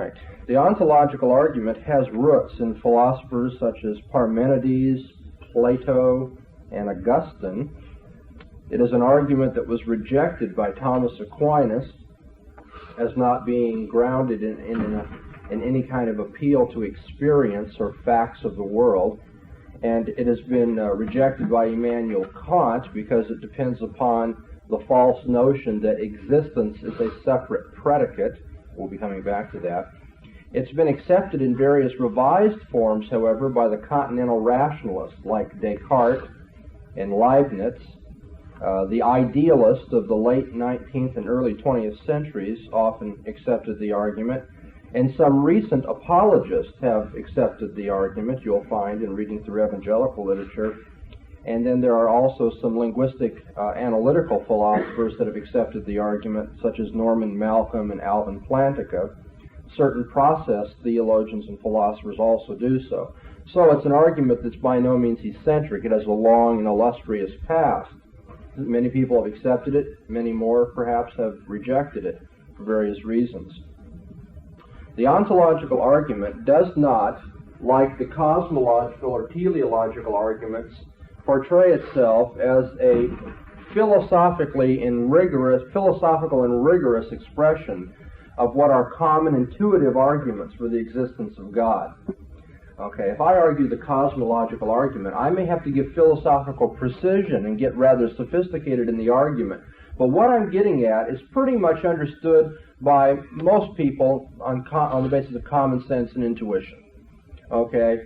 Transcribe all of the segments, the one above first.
right. The ontological argument has roots in philosophers such as Parmenides, Plato, and Augustine. It is an argument that was rejected by Thomas Aquinas as not being grounded in any kind of appeal to experience or facts of the world. And it has been rejected by Immanuel Kant because it depends upon the false notion that existence is a separate predicate. We'll be coming back to that. It's been accepted in various revised forms, however, by the continental rationalists like Descartes and Leibniz. The idealists of the late 19th and early 20th centuries often accepted the argument, and some recent apologists have accepted the argument, you'll find in reading through evangelical literature. And then there are also some linguistic analytical philosophers that have accepted the argument, such as Norman Malcolm and Alvin Plantinga. Certain process theologians and philosophers also do so. So it's an argument that's by no means eccentric. It has a long and illustrious past. Many people have accepted it. Many more, perhaps, have rejected it for various reasons. The ontological argument does not, like the cosmological or teleological arguments, portray itself as a philosophical and rigorous expression of what are common intuitive arguments for the existence of God. Okay, if I argue the cosmological argument, I may have to give philosophical precision and get rather sophisticated in the argument. But what I'm getting at is pretty much understood by most people on the basis of common sense and intuition. Okay,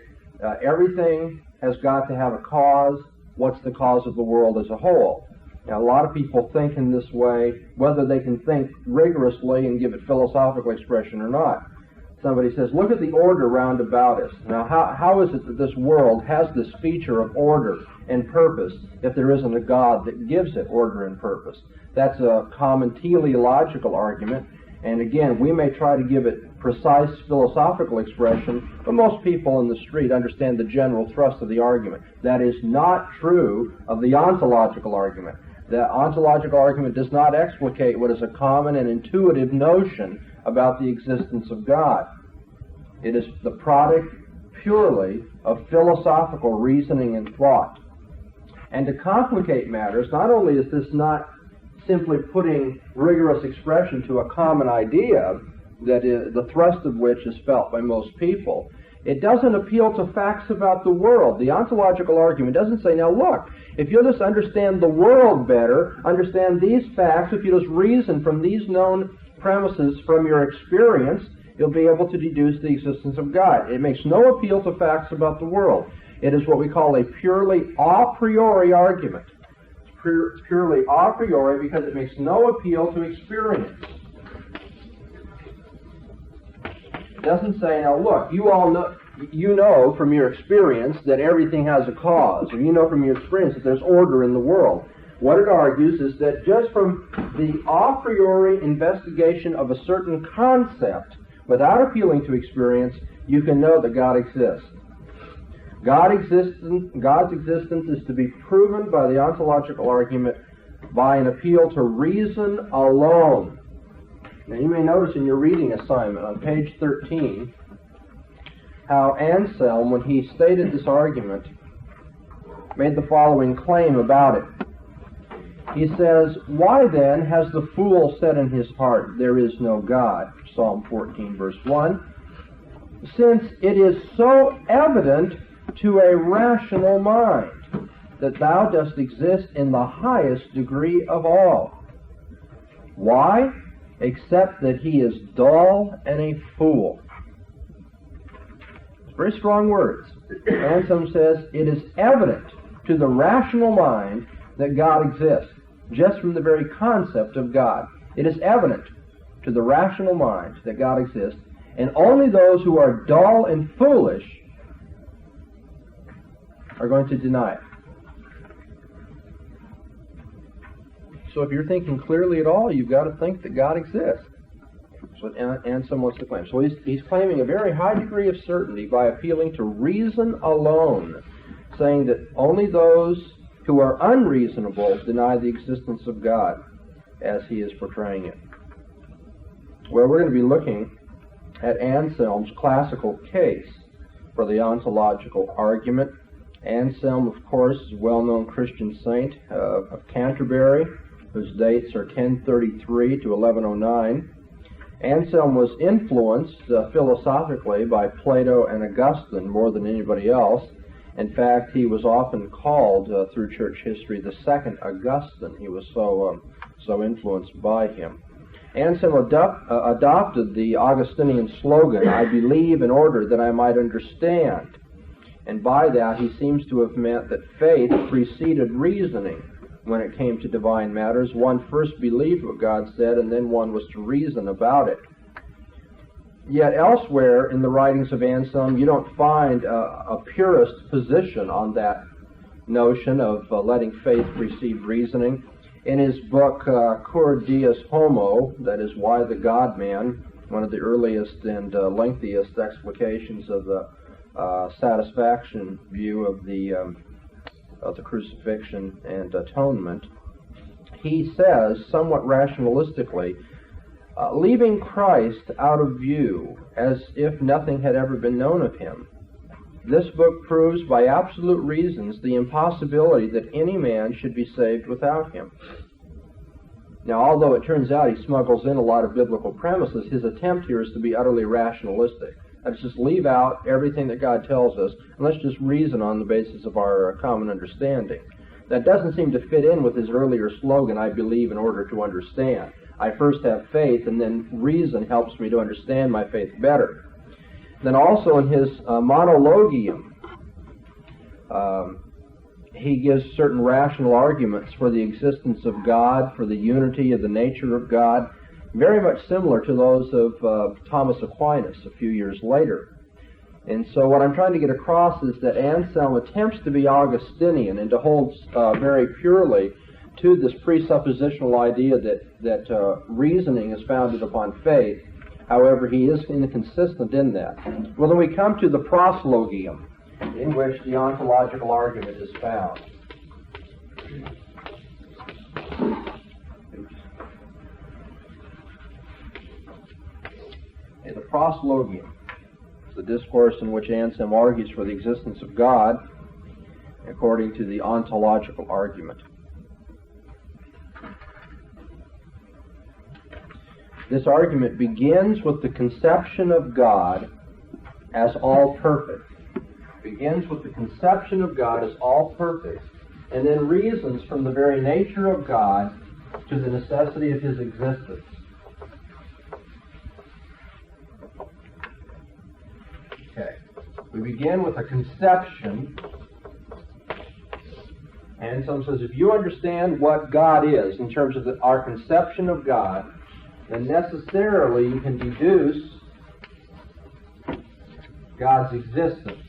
everything has got to have a cause. What's the cause of the world as a whole? Now, a lot of people think in this way, whether they can think rigorously and give it philosophical expression or not. Somebody says, look at the order round about us. Now, how is it that this world has this feature of order and purpose if there isn't a God that gives it order and purpose? That's a common teleological argument, and again, we may try to give it precise philosophical expression, but most people in the street understand the general thrust of the argument. That is not true of the ontological argument. The ontological argument does not explicate what is a common and intuitive notion about the existence of God. It is the product purely of philosophical reasoning and thought. And to complicate matters, not only is this not simply putting rigorous expression to a common idea, that is, the thrust of which is felt by most people, it doesn't appeal to facts about the world. The ontological argument doesn't say, now look, if you'll just understand the world better, understand these facts, if you just reason from these known premises from your experience, you'll be able to deduce the existence of God. It makes no appeal to facts about the world. It is what we call a purely a priori argument. It's purely a priori because it makes no appeal to experience. It doesn't say, now look, you know from your experience that everything has a cause, or you know from your experience that there's order in the world. What it argues is that just from the a priori investigation of a certain concept, without appealing to experience, you can know that God exists. God's existence is to be proven by the ontological argument by an appeal to reason alone. Now you may notice in your reading assignment on page 13 how Anselm, when he stated this argument, made the following claim about it. He says, why then has the fool said in his heart, there is no God? Psalm 14, verse 1. Since it is so evident to a rational mind that thou dost exist in the highest degree of all. Why? Except that he is dull and a fool. Very strong words. Anselm says, it is evident to the rational mind that God exists, just from the very concept of God. It is evident to the rational mind that God exists, and only those who are dull and foolish are going to deny it. So if you're thinking clearly at all, you've got to think that God exists. That's what Anselm wants to claim. So he's claiming a very high degree of certainty by appealing to reason alone, saying that only those who are unreasonable deny the existence of God as he is portraying it. Well, we're going to be looking at Anselm's classical case for the ontological argument. Anselm, of course, is a well-known Christian saint of Canterbury, whose dates are 1033 to 1109. Anselm was influenced philosophically by Plato and Augustine more than anybody else. In fact, he was often called through church history the second Augustine. He was so influenced by him. Anselm adopted the Augustinian slogan, "I believe in order that I might understand." And by that, he seems to have meant that faith preceded reasoning when it came to divine matters. One first believed what God said, and then one was to reason about it. Yet elsewhere in the writings of Anselm, you don't find a purist position on that notion of letting faith precede reasoning. In his book, Cur Deus Homo, that is, Why the God-Man, one of the earliest and lengthiest explications of the satisfaction view of the crucifixion and atonement, he says, somewhat rationalistically, leaving Christ out of view as if nothing had ever been known of him, this book proves by absolute reasons the impossibility that any man should be saved without him. Now, although it turns out he smuggles in a lot of biblical premises, his attempt here is to be utterly rationalistic. Let's just leave out everything that God tells us, and let's just reason on the basis of our common understanding. That doesn't seem to fit in with his earlier slogan, "I believe in order to understand." I first have faith, and then reason helps me to understand my faith better. Then also in his Monologium, he gives certain rational arguments for the existence of God, for the unity of the nature of God, very much similar to those of Thomas Aquinas a few years later. And so what I'm trying to get across is that Anselm attempts to be Augustinian and to hold very purely to this presuppositional idea that reasoning is founded upon faith. However, he is inconsistent in that. Well, then we come to the Proslogium, in which the ontological argument is found. The Proslogium is the discourse in which Anselm argues for the existence of God according to the ontological argument. This argument begins with the conception of God as all perfect. Begins with the conception of God as all perfect, and then reasons from the very nature of God to the necessity of his existence. Okay. We begin with a conception. Anselm says, if you understand what God is in terms of our conception of God, then necessarily you can deduce God's existence.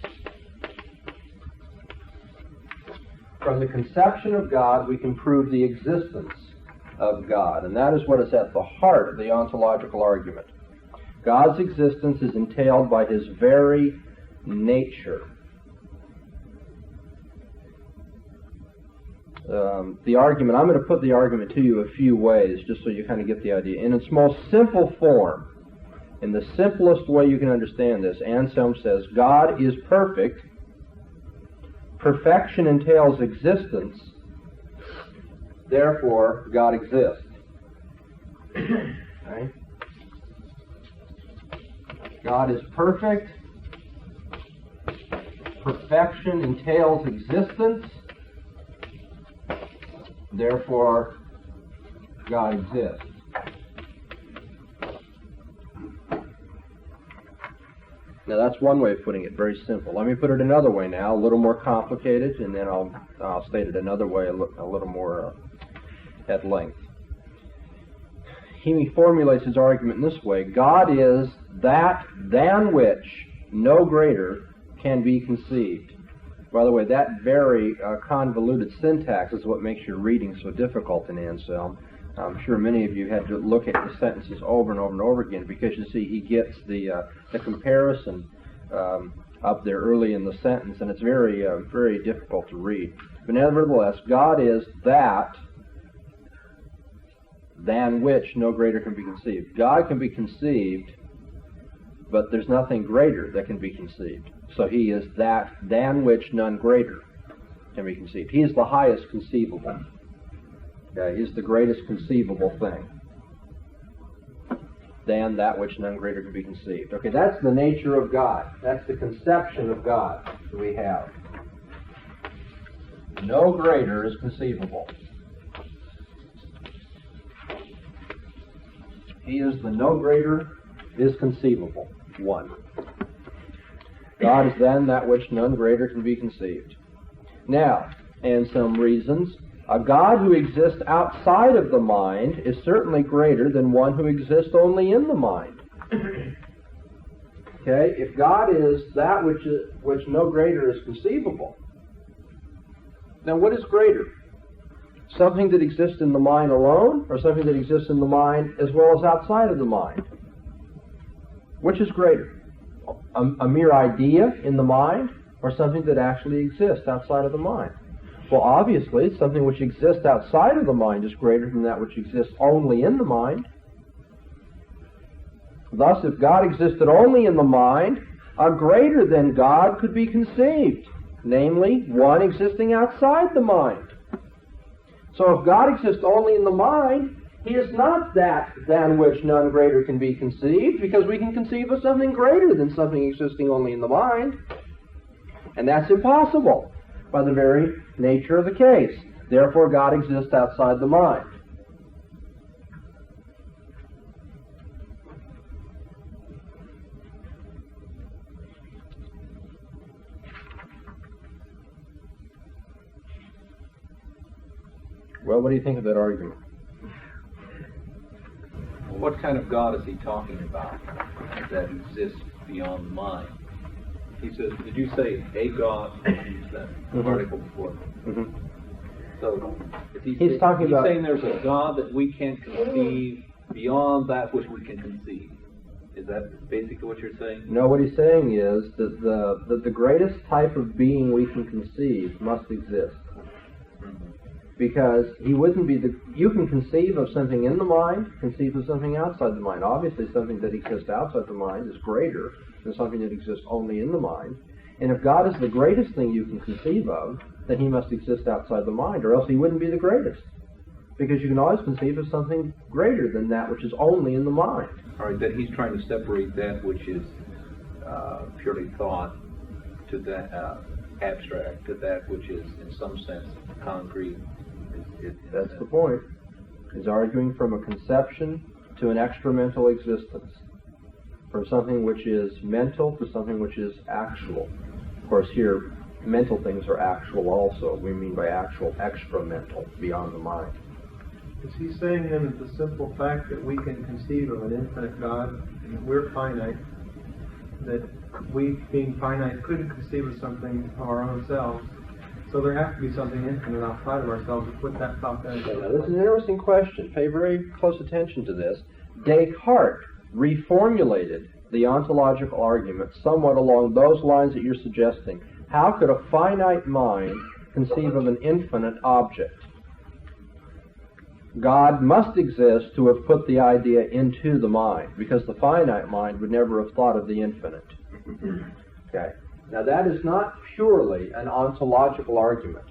From the conception of God, we can prove the existence of God, and that is what is at the heart of the ontological argument. God's existence is entailed by his very nature. The argument, I'm going to put the argument to you a few ways, just so you kind of get the idea. In its most simple form, in the simplest way you can understand this, Anselm says, God is perfect. Perfection entails existence. Therefore, God exists. Right? God is perfect. Perfection entails existence. Therefore, God exists. Now that's one way of putting it, very simple. Let me put it another way now, a little more complicated, and then I'll state it another way, a little more at length. He formulates his argument in this way: God is that than which no greater can be conceived. By the way, that very convoluted syntax is what makes your reading so difficult in Anselm. I'm sure many of you had to look at the sentences over and over and over again, because you see he gets the comparison up there early in the sentence, and it's very, very difficult to read. But nevertheless, God is that than which no greater can be conceived. God can be conceived but there's nothing greater that can be conceived. So he is that than which none greater can be conceived. He is the highest conceivable. Okay, he's the greatest conceivable thing than that which none greater can be conceived. Okay, that's the nature of God. That's the conception of God that we have. No greater is conceivable. He is the no greater is conceivable one. God is then that which none greater can be conceived. Now, Anselm reasons, a God who exists outside of the mind is certainly greater than one who exists only in the mind. Okay, if God is that which no greater is conceivable, then what is greater? Something that exists in the mind alone, or something that exists in the mind as well as outside of the mind? Which is greater? A mere idea in the mind, or something that actually exists outside of the mind? Well, obviously, something which exists outside of the mind is greater than that which exists only in the mind. Thus, if God existed only in the mind, a greater than God could be conceived, namely, one existing outside the mind. So if God exists only in the mind, he is not that than which none greater can be conceived, because we can conceive of something greater than something existing only in the mind. And that's impossible by the very nature of the case. Therefore, God exists outside the mind. Well, what do you think of that argument? What kind of God is he talking about that exists beyond the mind? He says, did you say a God? Use that article before. So, if he's saying there's a God that we can't conceive beyond that which we can conceive. Is that basically what you're saying? No, what he's saying is that the greatest type of being we can conceive must exist. Because he wouldn't be you can conceive of something in the mind, conceive of something outside the mind. Obviously, something that exists outside the mind is greater than something that exists only in the mind. And if God is the greatest thing you can conceive of, then he must exist outside the mind, or else he wouldn't be the greatest. Because you can always conceive of something greater than that which is only in the mind. All right, that he's trying to separate that which is purely thought to that abstract, to that which is, in some sense, concrete. That's the point. He's arguing from a conception to an extramental existence. From something which is mental to something which is actual. Of course, here, mental things are actual also. We mean by actual, extramental, beyond the mind. Is he saying then that the simple fact that we can conceive of an infinite God, and that we're finite, that we, being finite, couldn't conceive of something of our own selves, so there has to be something infinite outside of ourselves to put that thought there? Now, this is an interesting question. Pay very close attention to this. Descartes reformulated the ontological argument somewhat along those lines that you're suggesting. How could a finite mind conceive of an infinite object? God must exist to have put the idea into the mind, because the finite mind would never have thought of the infinite. Okay. Now that is not purely an ontological argument.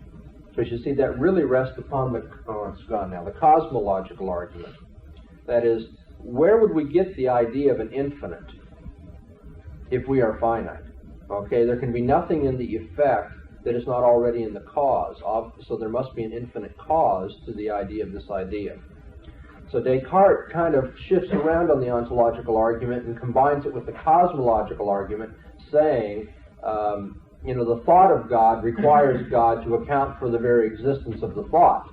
So you see, that really rests upon the cosmological argument. That is, where would we get the idea of an infinite if we are finite? Okay, there can be nothing in the effect that is not already in the cause. So there must be an infinite cause to the idea of this idea. So Descartes kind of shifts around on the ontological argument and combines it with the cosmological argument, saying, the thought of God requires God to account for the very existence of the thought.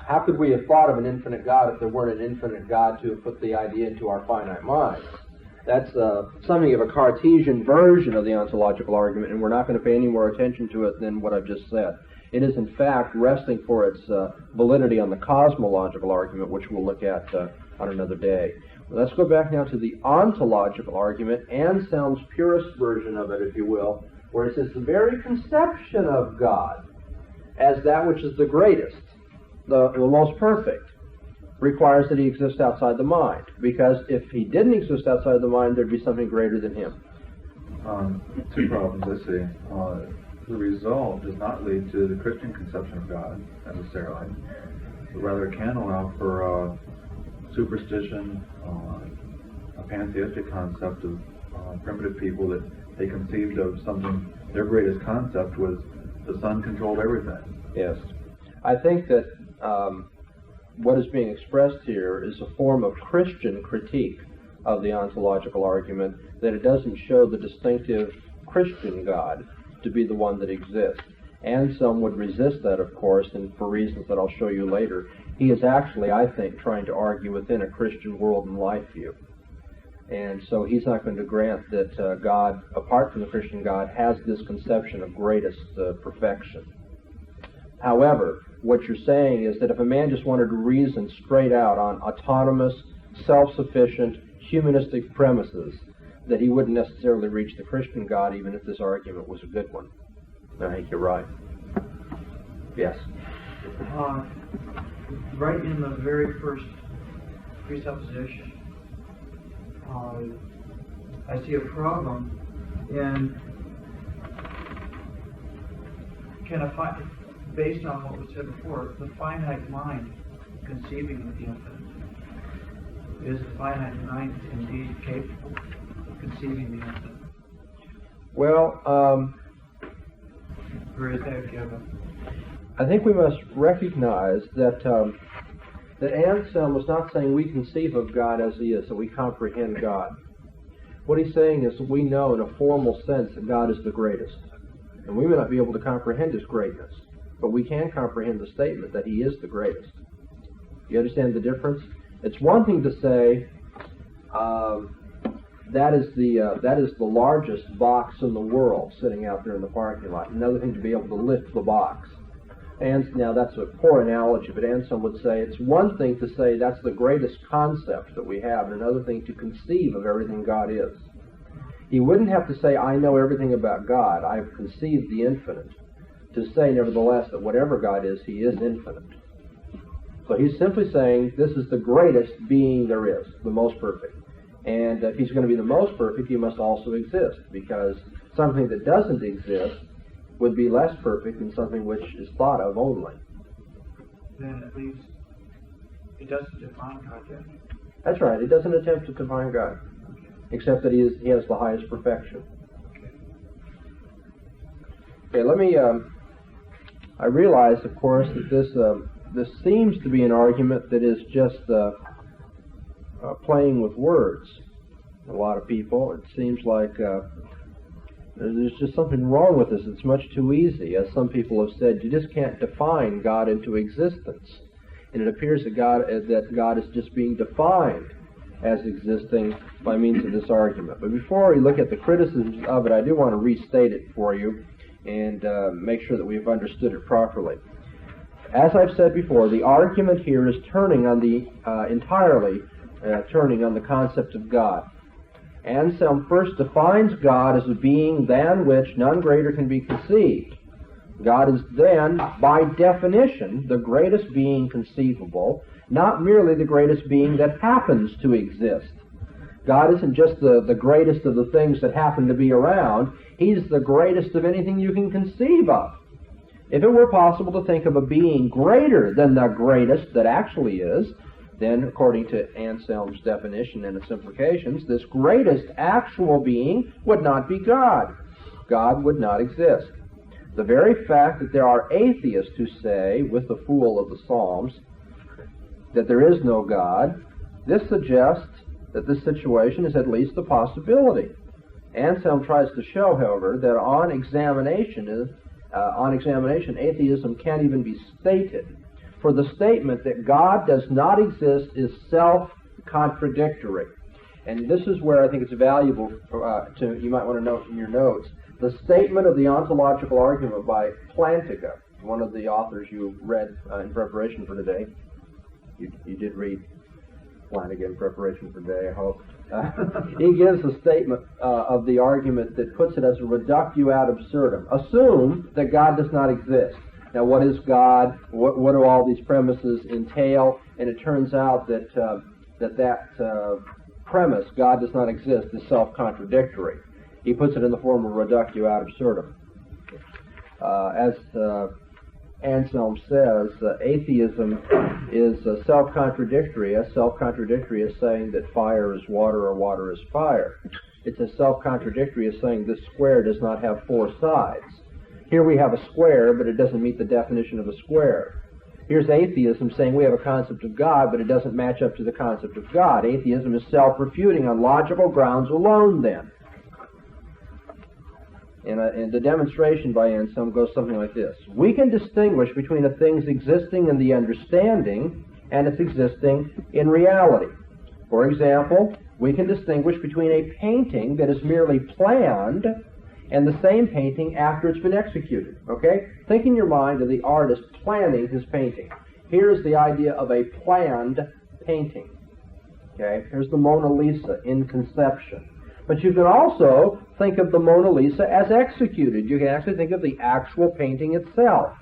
How could we have thought of an infinite God if there weren't an infinite God to have put the idea into our finite minds? That's something of a Cartesian version of the ontological argument, and we're not going to pay any more attention to it than what I've just said. It is, in fact, resting for its validity on the cosmological argument, which we'll look at on another day. Let's go back now to the ontological argument, Anselm's purest version of it, if you will, where it says the very conception of God as that which is the greatest, the most perfect, requires that he exists outside the mind, because if he didn't exist outside the mind, there'd be something greater than him. Two problems I see. The result does not lead to the Christian conception of God, necessarily, but rather it can allow for superstition, a pantheistic concept of primitive people that they conceived of something. Their greatest concept was the sun controlled everything. Yes. I think that what is being expressed here is a form of Christian critique of the ontological argument, that it doesn't show the distinctive Christian God to be the one that exists. Anselm would resist that, of course, and for reasons that I'll show you later. He is actually, I think, trying to argue within a Christian world and life view. And so he's not going to grant that God, apart from the Christian God, has this conception of greatest perfection. However, what you're saying is that if a man just wanted to reason straight out on autonomous, self-sufficient, humanistic premises, that he wouldn't necessarily reach the Christian God, even if this argument was a good one. I think you're right. Yes? Right in the very first presupposition, I see a problem in based on what was said before, the finite mind conceiving of the infinite. Is the finite mind indeed capable of conceiving the infinite? Well, or is that given? I think we must recognize that that Anselm was not saying we conceive of God as he is, that we comprehend God. What he's saying is that we know in a formal sense that God is the greatest. And we may not be able to comprehend his greatness, but we can comprehend the statement that he is the greatest. You understand the difference? It's one thing to say that is the largest box in the world sitting out there in the parking lot. Another thing to be able to lift the box. And now that's a poor analogy, but Anselm would say it's one thing to say that's the greatest concept that we have, and another thing to conceive of everything God is. He wouldn't have to say, I know everything about God, I've conceived the infinite, to say nevertheless that whatever God is, he is infinite. So he's simply saying this is the greatest being there is, the most perfect. And if he's going to be the most perfect, he must also exist, because something that doesn't exist would be less perfect than something which is thought of only. Then at least it doesn't define God yet. That's right. It doesn't attempt to define God, except that he has the highest perfection. Okay, let me. I realize, of course, that this seems to be an argument that is just playing with words. A lot of people. It seems like there's just something wrong with this. It's much too easy. As some people have said, you just can't define God into existence. And it appears that God is just being defined as existing by means of this argument. But before we look at the criticisms of it, I do want to restate it for you and make sure that we've understood it properly. As I've said before, the argument here is turning on entirely turning on the concept of God. Anselm first defines God as a being than which none greater can be conceived. God is then, by definition, the greatest being conceivable, not merely the greatest being that happens to exist. God isn't just the greatest of the things that happen to be around. He's the greatest of anything you can conceive of. If it were possible to think of a being greater than the greatest that actually is, then, according to Anselm's definition and its implications, this greatest actual being would not be God. God would not exist. The very fact that there are atheists who say, with the fool of the Psalms, that there is no God, this suggests that this situation is at least a possibility. Anselm tries to show, however, that on examination, atheism can't even be stated. For the statement that God does not exist is self-contradictory. And this is where I think it's valuable you might want to note in your notes. The statement of the ontological argument by Plantinga, one of the authors you read in preparation for today. You did read Plantinga in preparation for today, I hope. He gives a statement of the argument that puts it as a reductio ad absurdum. Assume that God does not exist. Now, what is God? What do all these premises entail? And it turns out that that premise, God does not exist, is self-contradictory. He puts it in the form of reductio ad absurdum. As Anselm says, atheism is self-contradictory. As self-contradictory as saying that fire is water or water is fire. It's as self-contradictory as saying this square does not have four sides. Here we have a square, but it doesn't meet the definition of a square. Here's atheism saying we have a concept of God, but it doesn't match up to the concept of God. Atheism is self-refuting on logical grounds alone, then. And the demonstration by Anselm goes something like this. We can distinguish between a thing's existing in the understanding and its existing in reality. For example, we can distinguish between a painting that is merely planned and the same painting after it's been executed. Okay? Think in your mind of the artist planning his painting. Here's the idea of a planned painting. Okay? Here's the Mona Lisa in conception. But you can also think of the Mona Lisa as executed. You can actually think of the actual painting itself.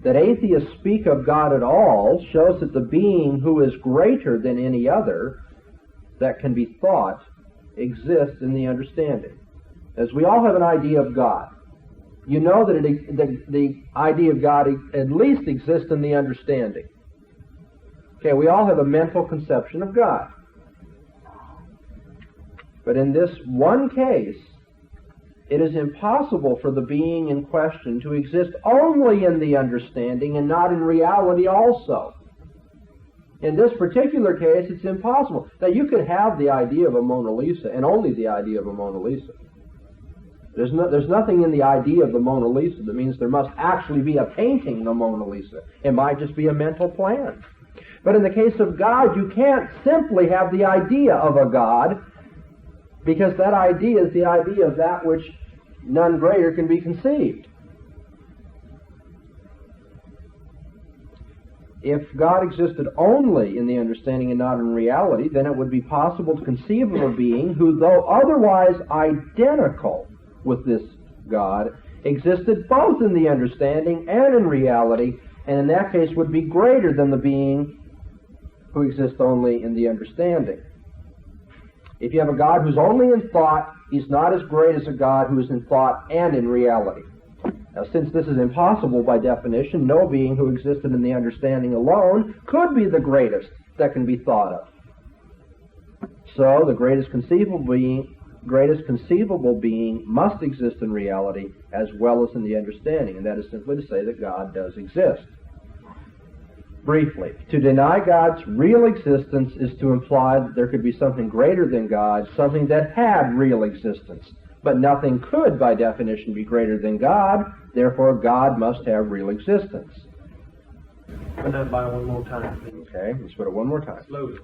That atheists speak of God at all shows that the being who is greater than any other that can be thought exists in the understanding. As we all have an idea of God, you know that the idea of God at least exists in the understanding. Okay, we all have a mental conception of God. But in this one case, it is impossible for the being in question to exist only in the understanding and not in reality also. In this particular case, it's impossible. Now, you could have the idea of a Mona Lisa and only the idea of a Mona Lisa. There's nothing in the idea of the Mona Lisa that means there must actually be a painting of the Mona Lisa. It might just be a mental plan. But in the case of God, you can't simply have the idea of a God, because that idea is the idea of that which none greater can be conceived. If God existed only in the understanding and not in reality, then it would be possible to conceive of a being who, though otherwise identical with this God, existed both in the understanding and in reality, and in that case would be greater than the being who exists only in the understanding. If you have a God who's only in thought, he's not as great as a God who is in thought and in reality. Now, since this is impossible by definition, no being who existed in the understanding alone could be the greatest that can be thought of. So, the greatest conceivable being must exist in reality as well as in the understanding, and that is simply to say that God does exist. Briefly, to deny God's real existence is to imply that there could be something greater than God, something that had real existence. But nothing could, by definition, be greater than God, therefore God must have real existence. Run that by one more time. Okay, let's put it one more time. Slowly.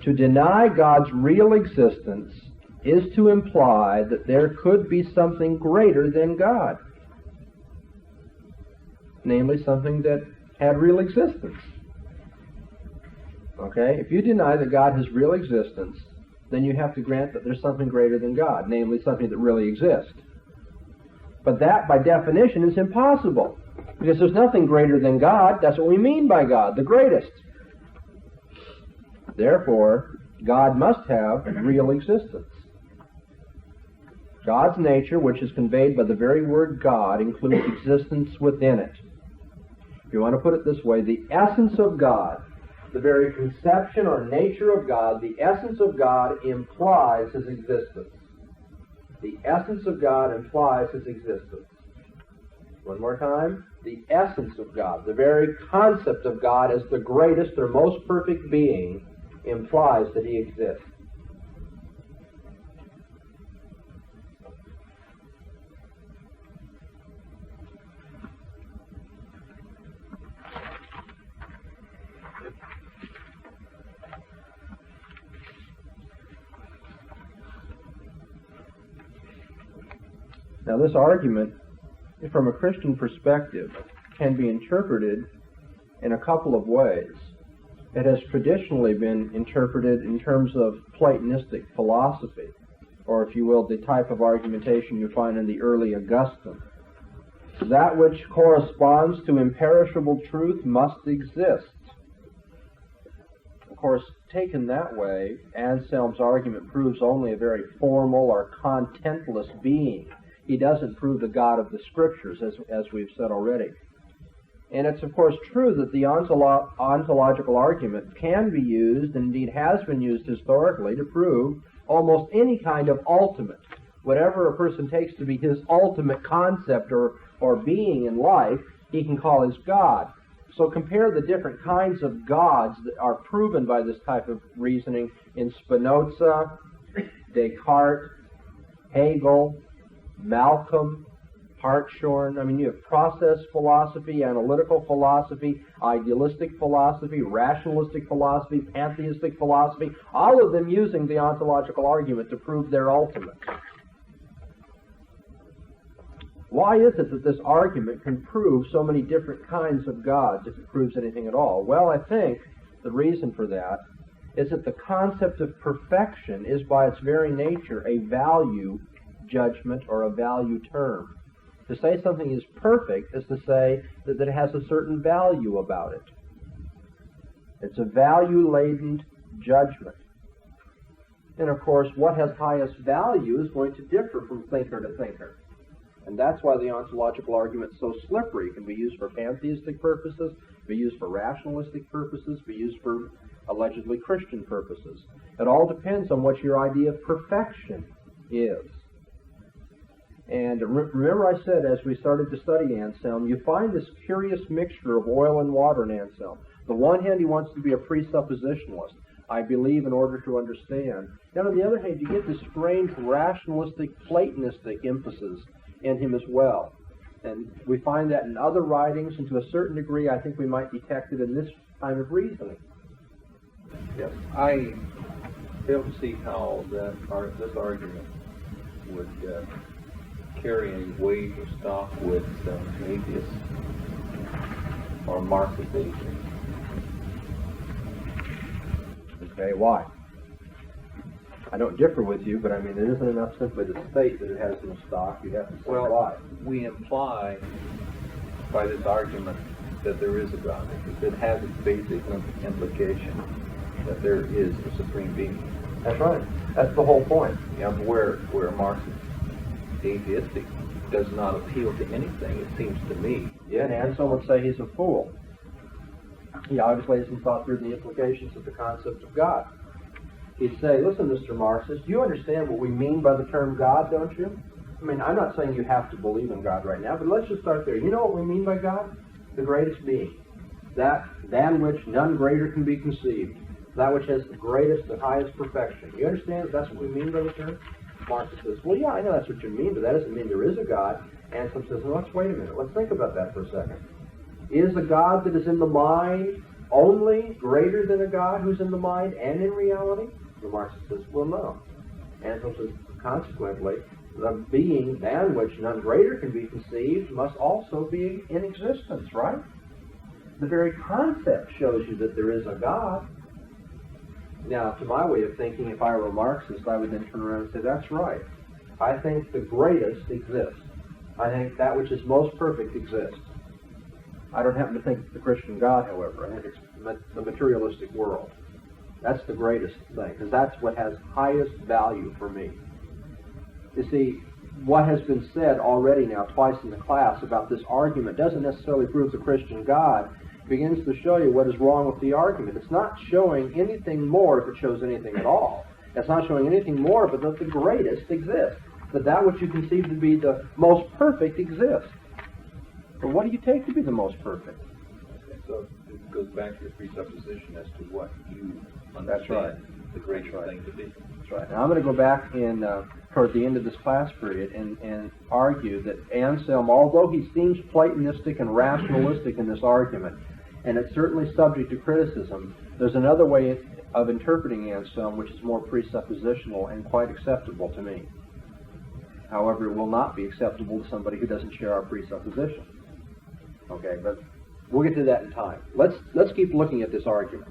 To deny God's real existence is to imply that there could be something greater than God. Namely, something that had real existence. Okay? If you deny that God has real existence, then you have to grant that there's something greater than God, namely something that really exists. But that, by definition, is impossible, because there's nothing greater than God. That's what we mean by God, the greatest. Therefore, God must have real existence. God's nature, which is conveyed by the very word God, includes existence within it. If you want to put it this way, the essence of God, the very conception or nature of God, the essence of God implies his existence. The essence of God implies his existence. One more time. The essence of God, the very concept of God as the greatest or most perfect being, implies that he exists. Now, this argument, from a Christian perspective, can be interpreted in a couple of ways. It has traditionally been interpreted in terms of Platonistic philosophy, or if you will, the type of argumentation you find in the early Augustine. That which corresponds to imperishable truth must exist. Of course, taken that way, Anselm's argument proves only a very formal or contentless being. He doesn't prove the God of the Scriptures, as we've said already. And it's, of course, true that the ontological argument can be used, and indeed has been used historically, to prove almost any kind of ultimate. Whatever a person takes to be his ultimate concept or being in life, he can call his God. So compare the different kinds of gods that are proven by this type of reasoning in Spinoza, Descartes, Hegel, Malcolm, Hartshorne. I mean, you have process philosophy, analytical philosophy, idealistic philosophy, rationalistic philosophy, pantheistic philosophy, all of them using the ontological argument to prove their ultimate. Why is it that this argument can prove so many different kinds of gods if it proves anything at all? Well, I think the reason for that is that the concept of perfection is by its very nature a value judgment or a value term. To say something is perfect is to say that it has a certain value about it. It's a value-laden judgment. And of course, what has highest value is going to differ from thinker to thinker. And that's why the ontological argument is so slippery. It can be used for pantheistic purposes, be used for rationalistic purposes, be used for allegedly Christian purposes. It all depends on what your idea of perfection is. And remember I said as we started to study Anselm, you find this curious mixture of oil and water in Anselm. On the one hand, he wants to be a presuppositionalist. I believe in order to understand. Then on the other hand, you get this strange rationalistic, Platonistic emphasis in him as well. And we find that in other writings, and to a certain degree, I think we might detect it in this kind of reasoning. Yes, I fail to see how this argument would carry any weight or stock with atheists or Marxist atheists. Okay, why? I don't differ with you, but I mean, it isn't enough simply to state that it has no stock. You have to say why. We imply by this argument that there is a God. It has its basic implication that there is a supreme being. That's right. That's the whole point. Yeah, but where Marxist atheistic does not appeal to anything, it seems to me. Yeah, and Anselm would say he's a fool. He obviously hasn't thought through the implications of the concept of God. He'd say, listen, Mr. Marxist, you understand what we mean by the term God, don't you? I mean, I'm not saying you have to believe in God right now, but let's just start there. You know what we mean by God? The greatest being. That than which none greater can be conceived. That which has the greatest and highest perfection. You understand that that's what we mean by the term? Marxist says, well, yeah, I know that's what you mean, but that doesn't mean there is a God. Anselm says, well, let's wait a minute. Let's think about that for a second. Is a God that is in the mind only greater than a God who's in the mind and in reality? The Marxist says, well, no. Anselm says, consequently, the being than which none greater can be conceived must also be in existence, right? The very concept shows you that there is a God. Now, to my way of thinking, if I were a Marxist, I would then turn around and say, that's right. I think the greatest exists. I think that which is most perfect exists. I don't happen to think it's the Christian God, however. I think it's the materialistic world. That's the greatest thing, because that's what has highest value for me. You see, what has been said already now twice in the class about this argument doesn't necessarily prove the Christian God. It begins to show you what is wrong with the argument. It's not showing anything more, if it shows anything at all. It's not showing anything more but that the greatest exists. That which you conceive to be the most perfect exists. But what do you take to be the most perfect? Okay, so it goes back to the presupposition as to what you understand That's right. the greatest thing to be. That's right. Now I'm going to go back in toward the end of this class period and argue that Anselm, although he seems Platonistic and rationalistic in this argument, and it's certainly subject to criticism, there's another way of interpreting Anselm which is more presuppositional and quite acceptable to me. However, it will not be acceptable to somebody who doesn't share our presupposition. Okay, but we'll get to that in time. Let's keep looking at this argument.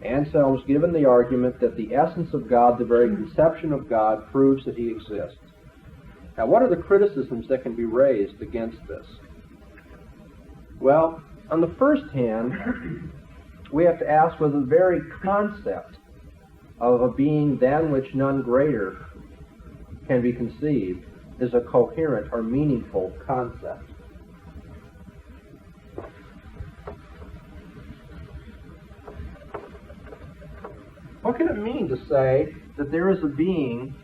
Anselm's given the argument that the essence of God, the very conception of God, proves that he exists. Now, what are the criticisms that can be raised against this? Well, on the first hand, we have to ask whether the very concept of a being than which none greater can be conceived is a coherent or meaningful concept. What can it mean to say that there is a being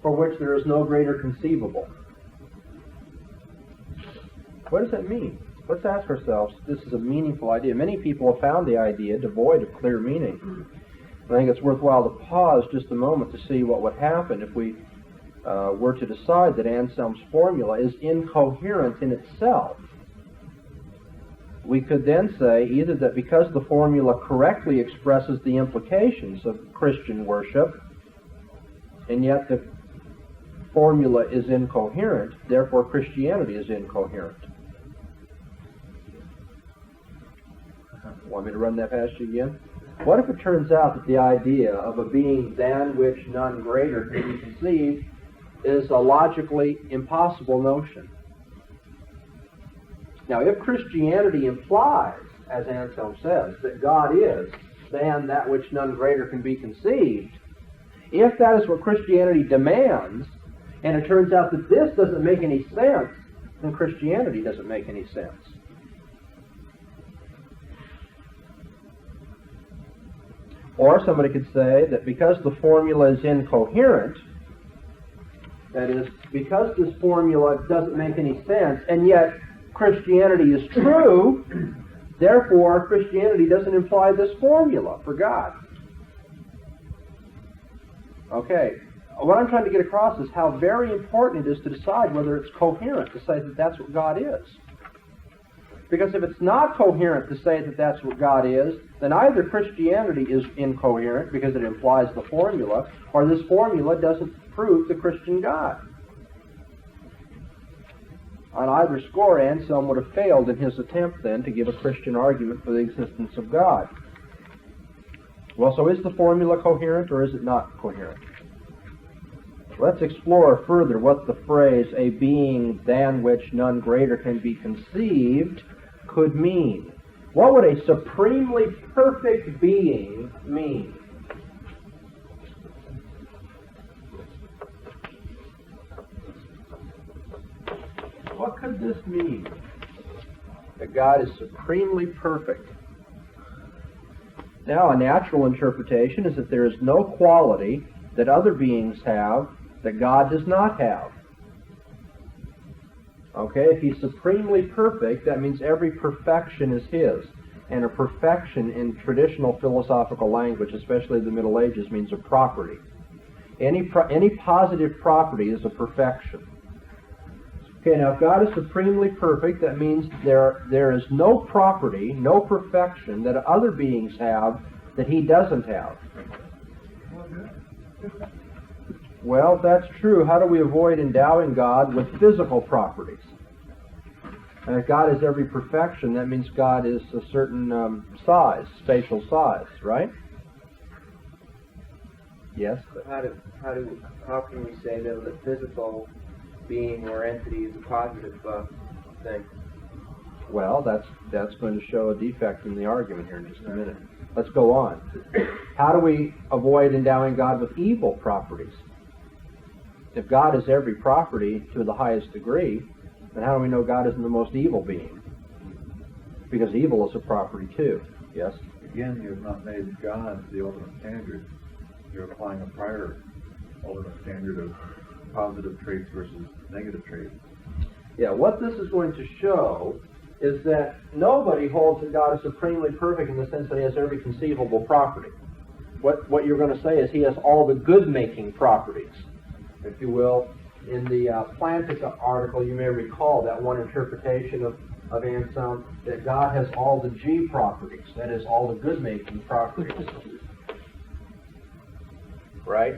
for which there is no greater conceivable? What does that mean? Let's ask ourselves, this is a meaningful idea. Many people have found the idea devoid of clear meaning. I think it's worthwhile to pause just a moment to see what would happen if we were to decide that Anselm's formula is incoherent in itself. We could then say either that because the formula correctly expresses the implications of Christian worship, and yet the formula is incoherent, therefore Christianity is incoherent. Want me to run that past you again? What if it turns out that the idea of a being than which none greater can be conceived is a logically impossible notion? Now, if Christianity implies, as Anselm says, that God is than that which none greater can be conceived, if that is what Christianity demands, and it turns out that this doesn't make any sense, then Christianity doesn't make any sense. Or somebody could say that because the formula is incoherent, that is, because this formula doesn't make any sense, and yet Christianity is true, therefore Christianity doesn't imply this formula for God. Okay, what I'm trying to get across is how very important it is to decide whether it's coherent to say that that's what God is. Because if it's not coherent to say that that's what God is, then either Christianity is incoherent because it implies the formula, or this formula doesn't prove the Christian God. On either score, Anselm would have failed in his attempt then to give a Christian argument for the existence of God. Well, so is the formula coherent or is it not coherent? Let's explore further what the phrase, a being than which none greater can be conceived, could mean. What would a supremely perfect being mean? What could this mean? That God is supremely perfect. Now, a natural interpretation is that there is no quality that other beings have that God does not have. Okay, if he's supremely perfect, that means every perfection is his. And a perfection in traditional philosophical language, especially the Middle Ages, means a property. Any positive property is a perfection. Okay, now if God is supremely perfect, that means there is no property, no perfection that other beings have that he doesn't have. Well, if that's true, how do we avoid endowing God with physical properties? And if God is every perfection, that means God is a certain size, spatial size, right? Yes? But how can we say that a physical being or entity is a positive thing? Well, that's going to show a defect in the argument here in just a minute. Let's go on. How do we avoid endowing God with evil properties? If God is every property to the highest degree, then how do we know God isn't the most evil being? Because evil is a property too. Yes? Again, you have not made God the ultimate standard. You're applying a prior ultimate standard of positive traits versus negative traits. Yeah, what this is going to show is that nobody holds that God is supremely perfect in the sense that he has every conceivable property. What you're going to say is he has all the good-making properties. If you will, in the Plantica article, you may recall that one interpretation of Anselm, that God has all the G properties, that is, all the good-making properties. Right?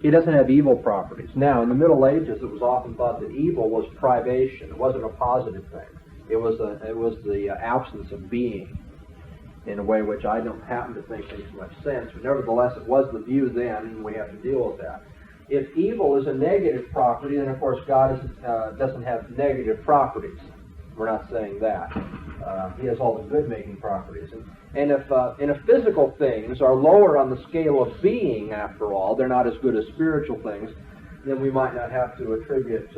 He doesn't have evil properties. Now, in the Middle Ages, it was often thought that evil was privation. It wasn't a positive thing. It was the absence of being, in a way which I don't happen to think makes much sense. But nevertheless, it was the view then, and we have to deal with that. if evil is a negative property, then of course God doesn't have negative properties. We're not saying that. He has all the good-making properties. And if physical things are lower on the scale of being, after all, they're not as good as spiritual things, then we might not have to attribute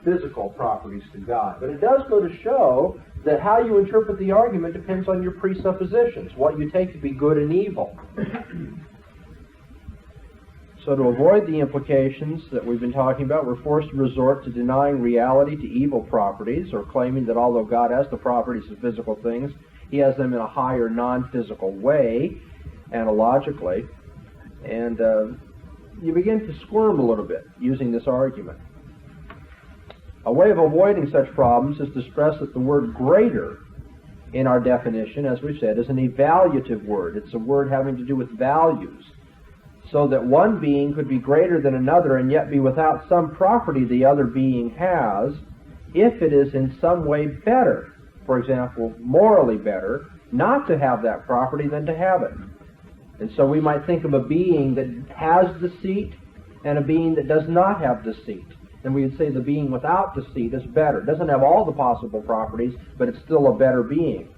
physical properties to God. But it does go to show that how you interpret the argument depends on your presuppositions, what you take to be good and evil. So to avoid the implications that we've been talking about, we're forced to resort to denying reality to evil properties, or claiming that although God has the properties of physical things, He has them in a higher non-physical way, analogically. And you begin to squirm a little bit using this argument. A way of avoiding such problems is to stress that the word greater in our definition, as we've said, is an evaluative word. It's a word having to do with values. So that one being could be greater than another and yet be without some property the other being has, if it is in some way better, for example, morally better, not to have that property than to have it. And so we might think of a being that has deceit and a being that does not have deceit. And we would say the being without deceit is better. It doesn't have all the possible properties, but it's still a better being.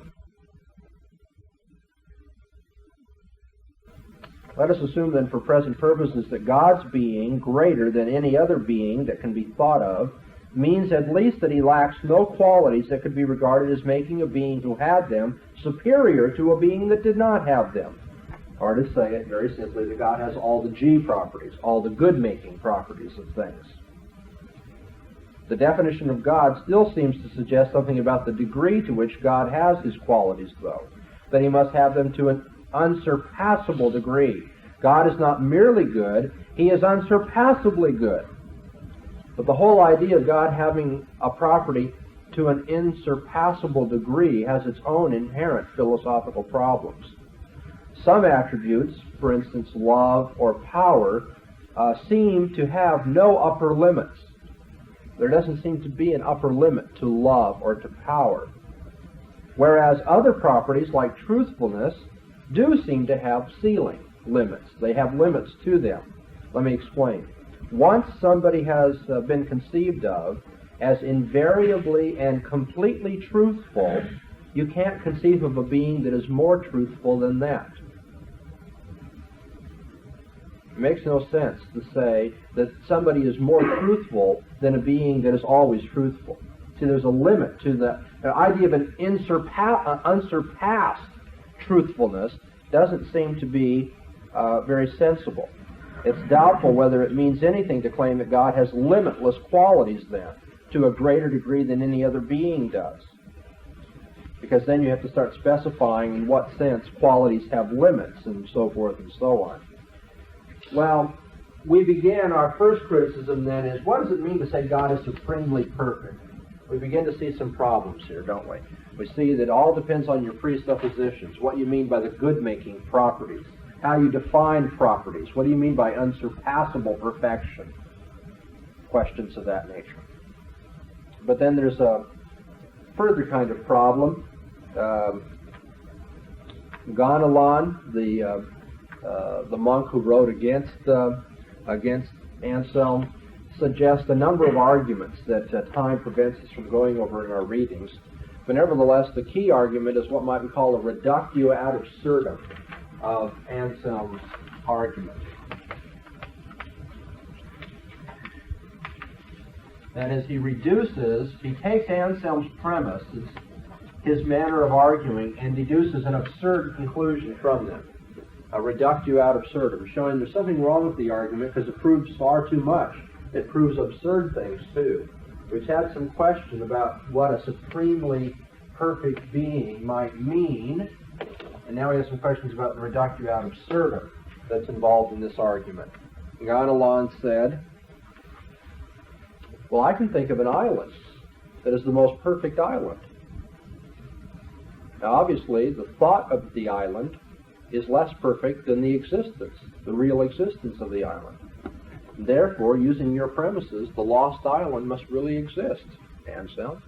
Let us assume then for present purposes that God's being, greater than any other being that can be thought of, means at least that He lacks no qualities that could be regarded as making a being who had them superior to a being that did not have them. Or to say it very simply, that God has all the G properties, all the good-making properties of things. The definition of God still seems to suggest something about the degree to which God has His qualities, though, that He must have them to an unsurpassable degree. God is not merely good, He is unsurpassably good. But the whole idea of God having a property to an insurpassable degree has its own inherent philosophical problems. Some attributes, for instance love or power, seem to have no upper limits. There doesn't seem to be an upper limit to love or to power. Whereas other properties like truthfulness do seem to have ceiling limits. They have limits to them. Let me explain. Once somebody has been conceived of as invariably and completely truthful, you can't conceive of a being that is more truthful than that. It makes no sense to say that somebody is more truthful than a being that is always truthful. See, there's a limit to the idea of an unsurpassed truthfulness doesn't seem to be very sensible. It's doubtful whether it means anything to claim that God has limitless qualities then, to a greater degree than any other being does. Because then you have to start specifying in what sense qualities have limits and so forth and so on. Well, we began our first criticism then is, what does it mean to say God is supremely perfect? We begin to see some problems here, don't we? We see that it all depends on your presuppositions, what you mean by the good-making properties, how you define properties, what do you mean by unsurpassable perfection, questions of that nature. But then there's a further kind of problem. Gaunilo, the monk who wrote against Anselm, suggests a number of arguments that time prevents us from going over in our readings. But nevertheless, the key argument is what might be called a reductio ad absurdum of Anselm's argument. That is, he takes Anselm's premise, his manner of arguing, and deduces an absurd conclusion from them. A reductio ad absurdum, showing there's something wrong with the argument because it proves far too much. It proves absurd things too. We've had some question about what a supremely perfect being might mean, and now we have some questions about the reductio ad absurdum that's involved in this argument. Gaunilo said, well, I can think of an island that is the most perfect island. Now, obviously, the thought of the island is less perfect than the existence, the real existence of the island. Therefore, using your premises, the lost island must really exist, Anselm.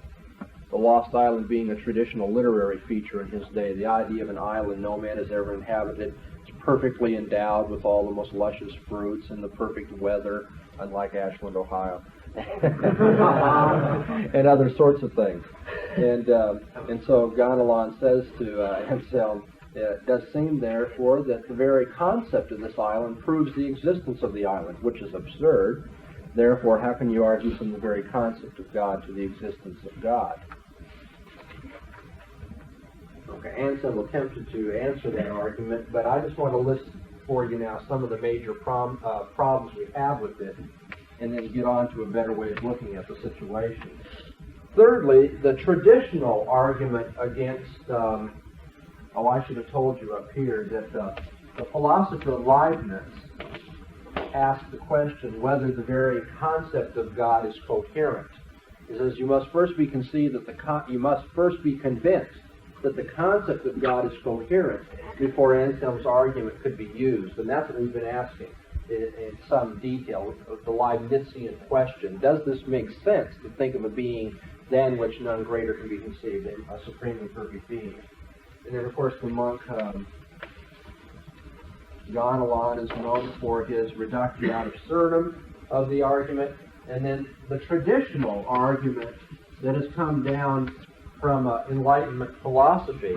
The lost island being a traditional literary feature in his day, the idea of an island no man has ever inhabited. It's perfectly endowed with all the most luscious fruits and the perfect weather, unlike Ashland, Ohio, and other sorts of things. And so Gaunilo says to Anselm, it does seem, therefore, that the very concept of this island proves the existence of the island, which is absurd. Therefore, how can you argue from the very concept of God to the existence of God? Okay, Anselm attempted to answer that argument, but I just want to list for you now some of the major problems we have with it, and then get on to a better way of looking at the situation. Thirdly, the traditional argument against, I should have told you up here that the philosopher Leibniz asked the question whether the very concept of God is coherent. He says you must first be convinced that the concept of God is coherent before Anselm's argument could be used, and that's what we've been asking in some detail of the Leibnizian question. Does this make sense to think of a being than which none greater can be conceived, a supremely perfect being? And then, of course, the monk Gaunilo is known for his reduction ad absurdum of the argument. And then the traditional argument that has come down from Enlightenment philosophy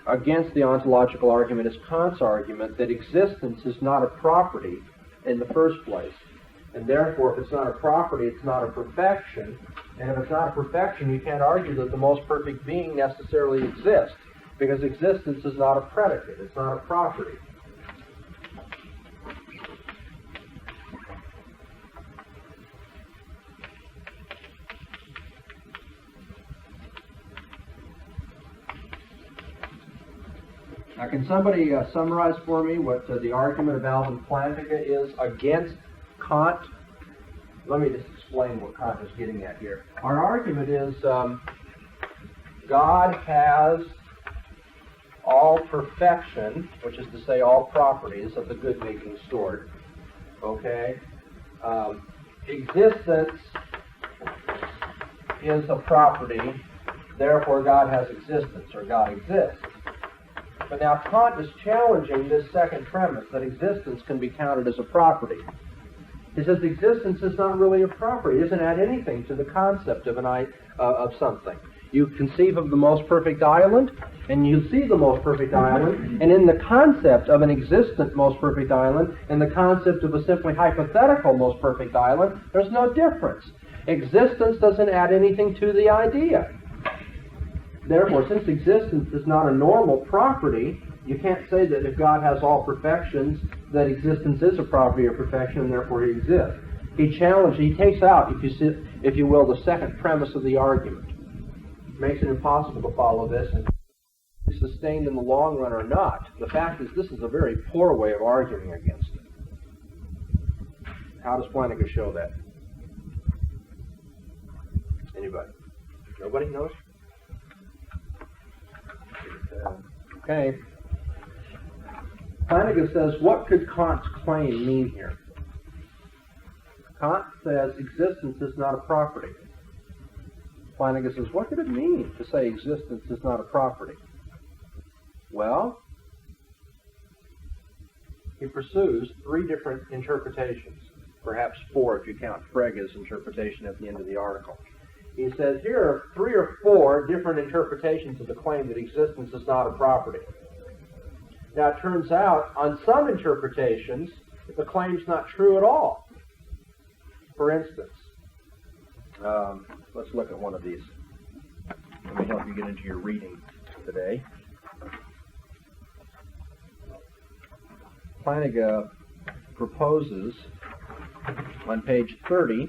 against the ontological argument is Kant's argument that existence is not a property in the first place. And therefore, if it's not a property, it's not a perfection. And if it's not a perfection, you can't argue that the most perfect being necessarily exists, because existence is not a predicate, it's not a property. Now, can somebody summarize for me what the argument of Alvin Plantinga is against Kant? Let me just explain what Kant is getting at here. Our argument is God has all perfection, which is to say all properties of the good-making sort. Okay? Existence is a property, therefore God has existence, or God exists. But now Kant is challenging this second premise, that existence can be counted as a property. He says existence is not really a property. It doesn't add anything to the concept of something. You conceive of the most perfect island, and you see the most perfect island, and in the concept of an existent most perfect island, and the concept of a simply hypothetical most perfect island, there's no difference. Existence doesn't add anything to the idea. Therefore, since existence is not a normal property, you can't say that if God has all perfections, that existence is a property of perfection, and therefore he exists. He takes out, if you will, the second premise of the argument. It makes it impossible to follow this, and it's sustained in the long run or not. The fact is, this is a very poor way of arguing against it. How does Plantinga show that? Anybody? Nobody knows? Okay. Plantinga says, what could Kant's claim mean here? Kant says existence is not a property. Plantinga says, what could it mean to say existence is not a property? Well, he pursues three different interpretations, perhaps four if you count Frege's interpretation at the end of the article. He says here are three or four different interpretations of the claim that existence is not a property. Now it turns out, on some interpretations, the claim's not true at all. For instance, let's look at one of these. Let me help you get into your reading today. Plantinga proposes on page 30,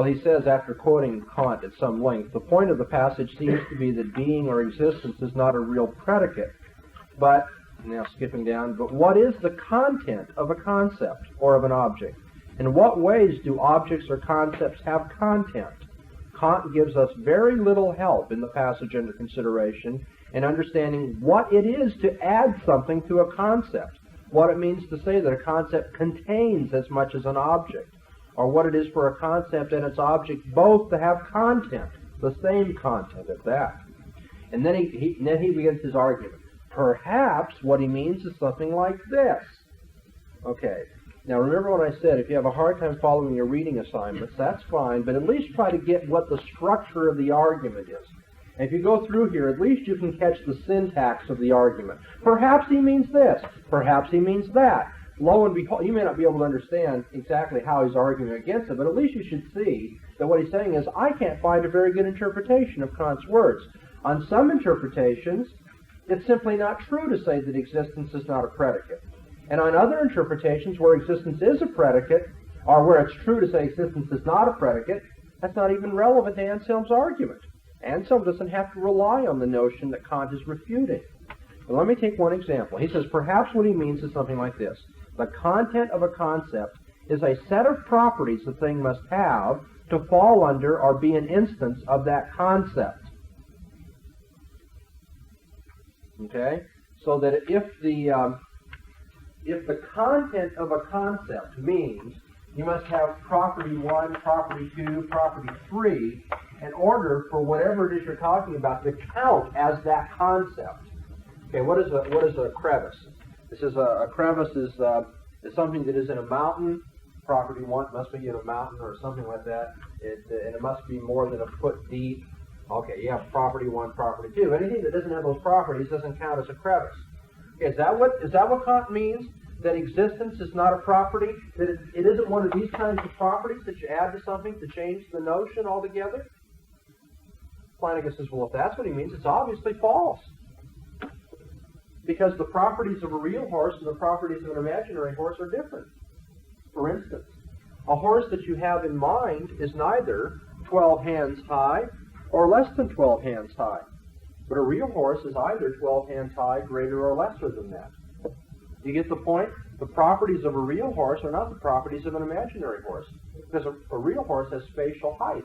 he says, after quoting Kant at some length, the point of the passage seems to be that being or existence is not a real predicate, but, now skipping down, but what is the content of a concept or of an object? In what ways do objects or concepts have content? Kant gives us very little help in the passage under consideration in understanding what it is to add something to a concept, what it means to say that a concept contains as much as an object, or what it is for a concept and its object both to have content, the same content at that. And then he begins his argument. Perhaps what he means is something like this. Okay. Now remember what I said, if you have a hard time following your reading assignments, that's fine, but at least try to get what the structure of the argument is. And if you go through here, at least you can catch the syntax of the argument. Perhaps he means this. Perhaps he means that. Lo and behold, you may not be able to understand exactly how he's arguing against it, but at least you should see that what he's saying is, I can't find a very good interpretation of Kant's words. On some interpretations, it's simply not true to say that existence is not a predicate. And on other interpretations where existence is a predicate, or where it's true to say existence is not a predicate, that's not even relevant to Anselm's argument. Anselm doesn't have to rely on the notion that Kant is refuting. But let me take one example. He says, perhaps what he means is something like this. The content of a concept is a set of properties the thing must have to fall under or be an instance of that concept. Okay? So that if the content of a concept means you must have property 1, property 2, property 3 in order for whatever it is you're talking about to count as that concept. Okay, what is a crevice? This is a crevice is something that is in a mountain. Property 1 must be in a mountain or something like that. And it must be more than a foot deep. Okay, you have property 1, property 2. Anything that doesn't have those properties doesn't count as a crevice. Okay, is that what Kant means? That existence is not a property? That it isn't one of these kinds of properties that you add to something to change the notion altogether? Flanagan says, well, if that's what he means, it's obviously false. Because the properties of a real horse and the properties of an imaginary horse are different. For instance, a horse that you have in mind is neither 12 hands high or less than 12 hands high. But a real horse is either 12 hands high, greater or lesser than that. Do you get the point? The properties of a real horse are not the properties of an imaginary horse. Because a real horse has spatial height.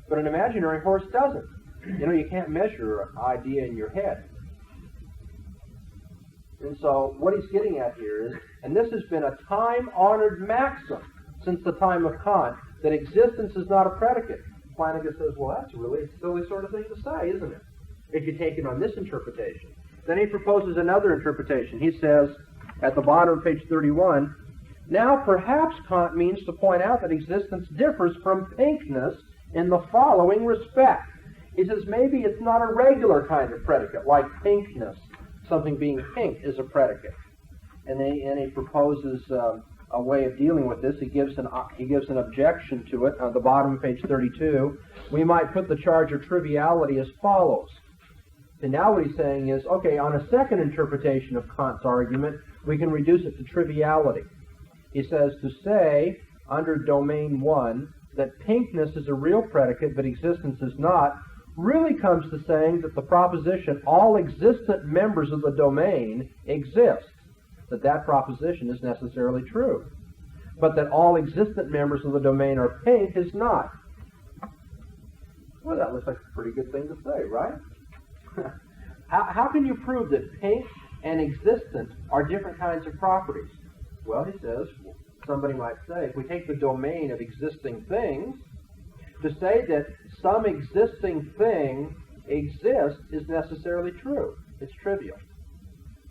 But an imaginary horse doesn't. You know, you can't measure an idea in your head. And so what he's getting at here is, and this has been a time-honored maxim since the time of Kant, that existence is not a predicate. Flanagan says, well, that's really a silly sort of thing to say, isn't it? If you take it on this interpretation. Then he proposes another interpretation. He says, at the bottom of page 31, now perhaps Kant means to point out that existence differs from pinkness in the following respect. He says maybe it's not a regular kind of predicate, like pinkness. Something being pink is a predicate. And he proposes a way of dealing with this. He gives an objection to it on the bottom of page 32. We might put the charge of triviality as follows. And now what he's saying is, okay, on a second interpretation of Kant's argument, we can reduce it to triviality. He says to say, under domain 1, that pinkness is a real predicate, but existence is not, really comes to saying that the proposition, all existent members of the domain exist, that proposition is necessarily true. But that all existent members of the domain are pink is not. Well, that looks like a pretty good thing to say, right? How can you prove that pink and existent are different kinds of properties? Well, he says, somebody might say, if we take the domain of existing things, to say that some existing thing exists is necessarily true. It's trivial.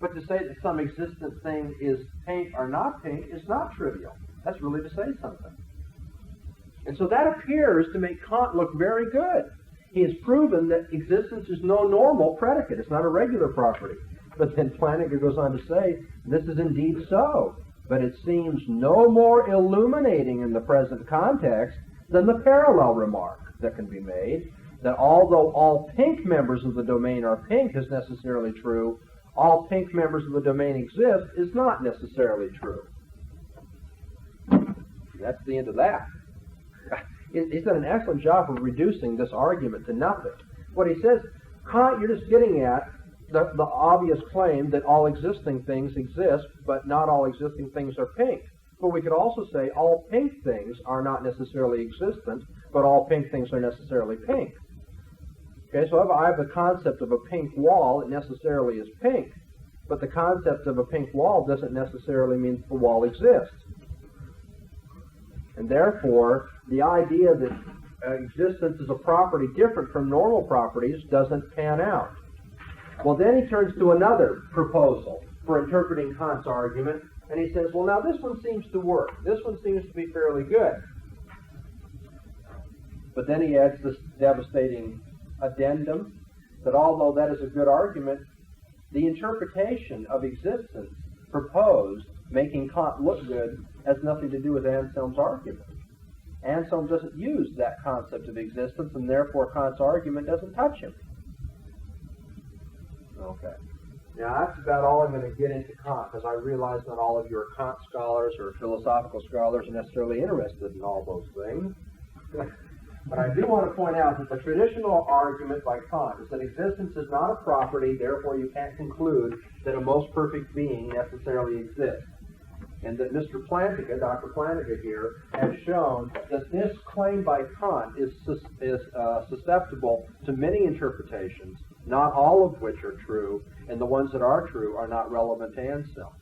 But to say that some existent thing is pink or not pink is not trivial. That's really to say something. And so that appears to make Kant look very good. He has proven that existence is no normal predicate. It's not a regular property. But then Flanagan goes on to say, this is indeed so. But it seems no more illuminating in the present context than the parallel remark that can be made, that although all pink members of the domain are pink is necessarily true, all pink members of the domain exist is not necessarily true. That's the end of that. He's done an excellent job of reducing this argument to nothing. What he says, Kant, you're just getting at the obvious claim that all existing things exist, but not all existing things are pink. But we could also say all pink things are not necessarily existent, but all pink things are necessarily pink. Okay, so if I have the concept of a pink wall, it necessarily is pink. But the concept of a pink wall doesn't necessarily mean the wall exists. And therefore, the idea that existence is a property different from normal properties doesn't pan out. Well, then he turns to another proposal for interpreting Kant's argument, and he says, well, now this one seems to work. This one seems to be fairly good. But then he adds this devastating addendum that although that is a good argument, the interpretation of existence proposed, making Kant look good, has nothing to do with Anselm's argument. Anselm doesn't use that concept of existence, and therefore Kant's argument doesn't touch him. Okay. Now that's about all I'm going to get into Kant, because I realize not all of you are Kant scholars or philosophical scholars are necessarily interested in all those things. But I do want to point out that the traditional argument by Kant is that existence is not a property, therefore you can't conclude that a most perfect being necessarily exists. And that Mr. Plantinga, Dr. Plantinga here, has shown that this claim by Kant is susceptible to many interpretations, not all of which are true, and the ones that are true are not relevant to Anselm.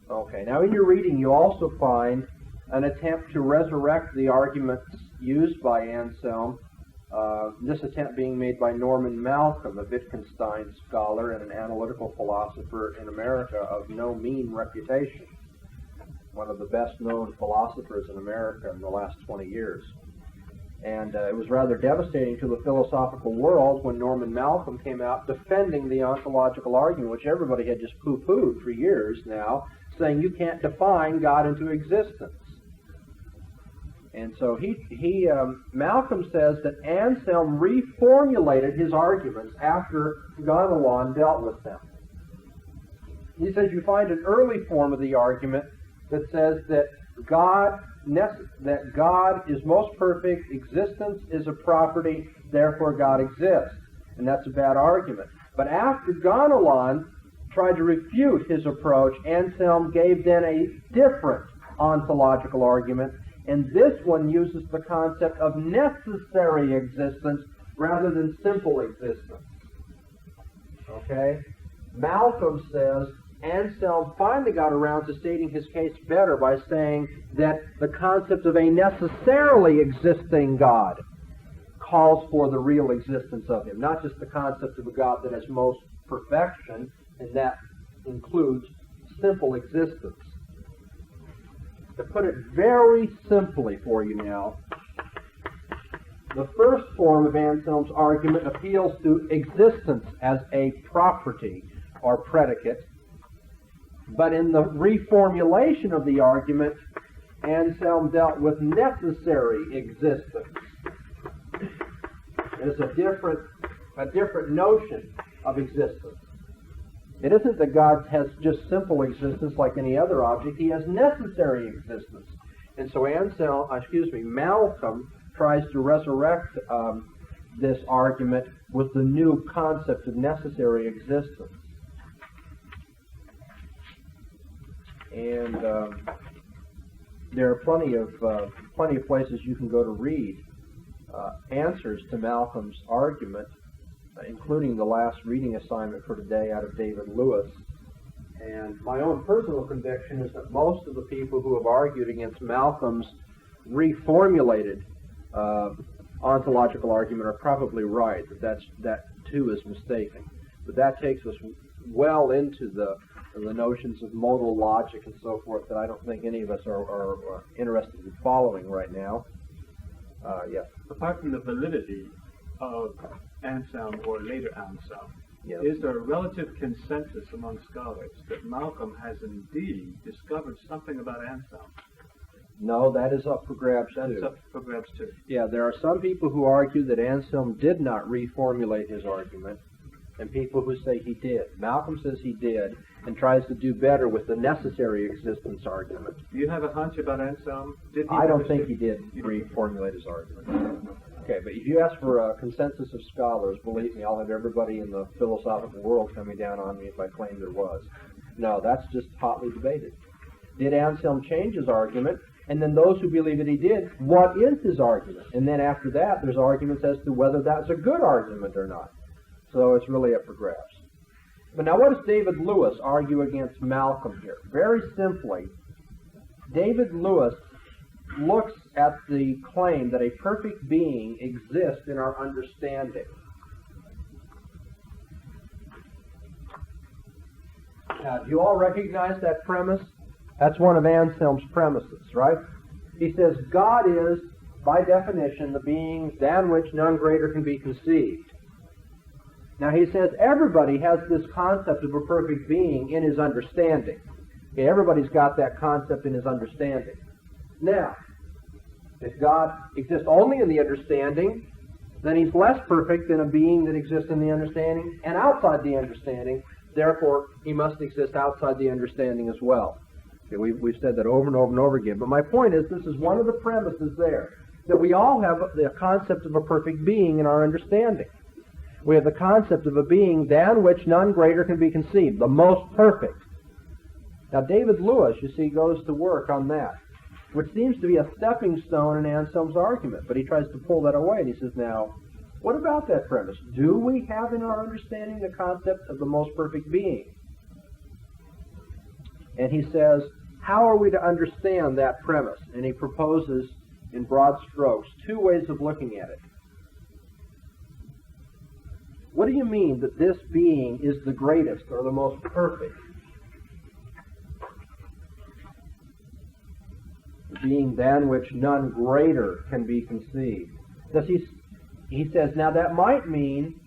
Okay, now in your reading you also find an attempt to resurrect the arguments used by Anselm, this attempt being made by Norman Malcolm, a Wittgenstein scholar and an analytical philosopher in America of no mean reputation, one of the best-known philosophers in America in the last 20 years. And it was rather devastating to the philosophical world when Norman Malcolm came out defending the ontological argument, which everybody had just poo-pooed for years now, saying you can't define God into existence. And so Malcolm says that Anselm reformulated his arguments after Gaunilo dealt with them. He says you find an early form of the argument that says that God is most perfect, existence is a property, therefore God exists. And that's a bad argument. But after Gaunilo tried to refute his approach, Anselm gave then a different ontological argument, and this one uses the concept of necessary existence rather than simple existence. Okay? Malcolm says Anselm finally got around to stating his case better by saying that the concept of a necessarily existing God calls for the real existence of him, not just the concept of a God that has most perfection, and that includes simple existence. To put it very simply for you now, the first form of Anselm's argument appeals to existence as a property or predicate, but in the reformulation of the argument, Anselm dealt with necessary existence. There's a different notion of existence. It isn't that God has just simple existence like any other object. He has necessary existence. And so Malcolm tries to resurrect this argument with the new concept of necessary existence. And there are plenty of places you can go to read answers to Malcolm's argument, including the last reading assignment for today out of David Lewis. And my own personal conviction is that most of the people who have argued against Malcolm's reformulated ontological argument are probably right, that too is mistaken. But that takes us well into the notions of modal logic and so forth that I don't think any of us are interested in following right now. Yes. Apart from the validity of Anselm or later Anselm, Yes. is there a relative consensus among scholars that Malcolm has indeed discovered something about Anselm? No, that is up for grabs That's too. up for grabs too. Yeah, there are some people who argue that Anselm did not reformulate his argument, and people who say he did. Malcolm says he did, and tries to do better with the necessary existence argument. Do you have a hunch about Anselm? Did he I don't ever think say- he did reformulate his argument. Okay, but if you ask for a consensus of scholars, believe me, I'll have everybody in the philosophical world coming down on me if I claim there was. No, that's just hotly debated. Did Anselm change his argument? And then those who believe that he did, what is his argument? And then after that, there's arguments as to whether that's a good argument or not. So it's really up for grabs. But now what does David Lewis argue against Malcolm here? Very simply, David Lewis looks at the claim that a perfect being exists in our understanding. Now, do you all recognize that premise? That's one of Anselm's premises, right? He says, God is, by definition, the being than which none greater can be conceived. Now, he says everybody has this concept of a perfect being in his understanding. Okay, everybody's got that concept in his understanding. Now, if God exists only in the understanding, then he's less perfect than a being that exists in the understanding and outside the understanding. Therefore, he must exist outside the understanding as well. Okay, we've said that over and over and over again. But my point is, this is one of the premises there, that we all have the concept of a perfect being in our understanding. We have the concept of a being than which none greater can be conceived, the most perfect. Now, David Lewis, you see, goes to work on that, which seems to be a stepping stone in Anselm's argument, but he tries to pull that away, and he says, now, what about that premise? Do we have in our understanding the concept of the most perfect being? And he says, how are we to understand that premise? And he proposes, in broad strokes, two ways of looking at it. What do you mean that this being is the greatest or the most perfect? The being than which none greater can be conceived. He says, now that might mean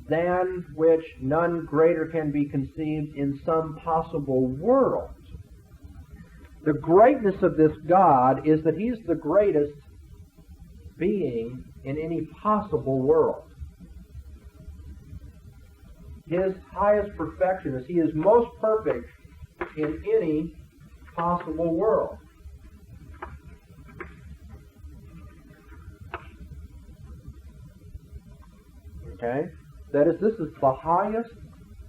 than which none greater can be conceived in some possible world. The greatness of this God is that he's the greatest being in any possible world. His highest perfection is he is most perfect in any possible world. Okay? That is, this is the highest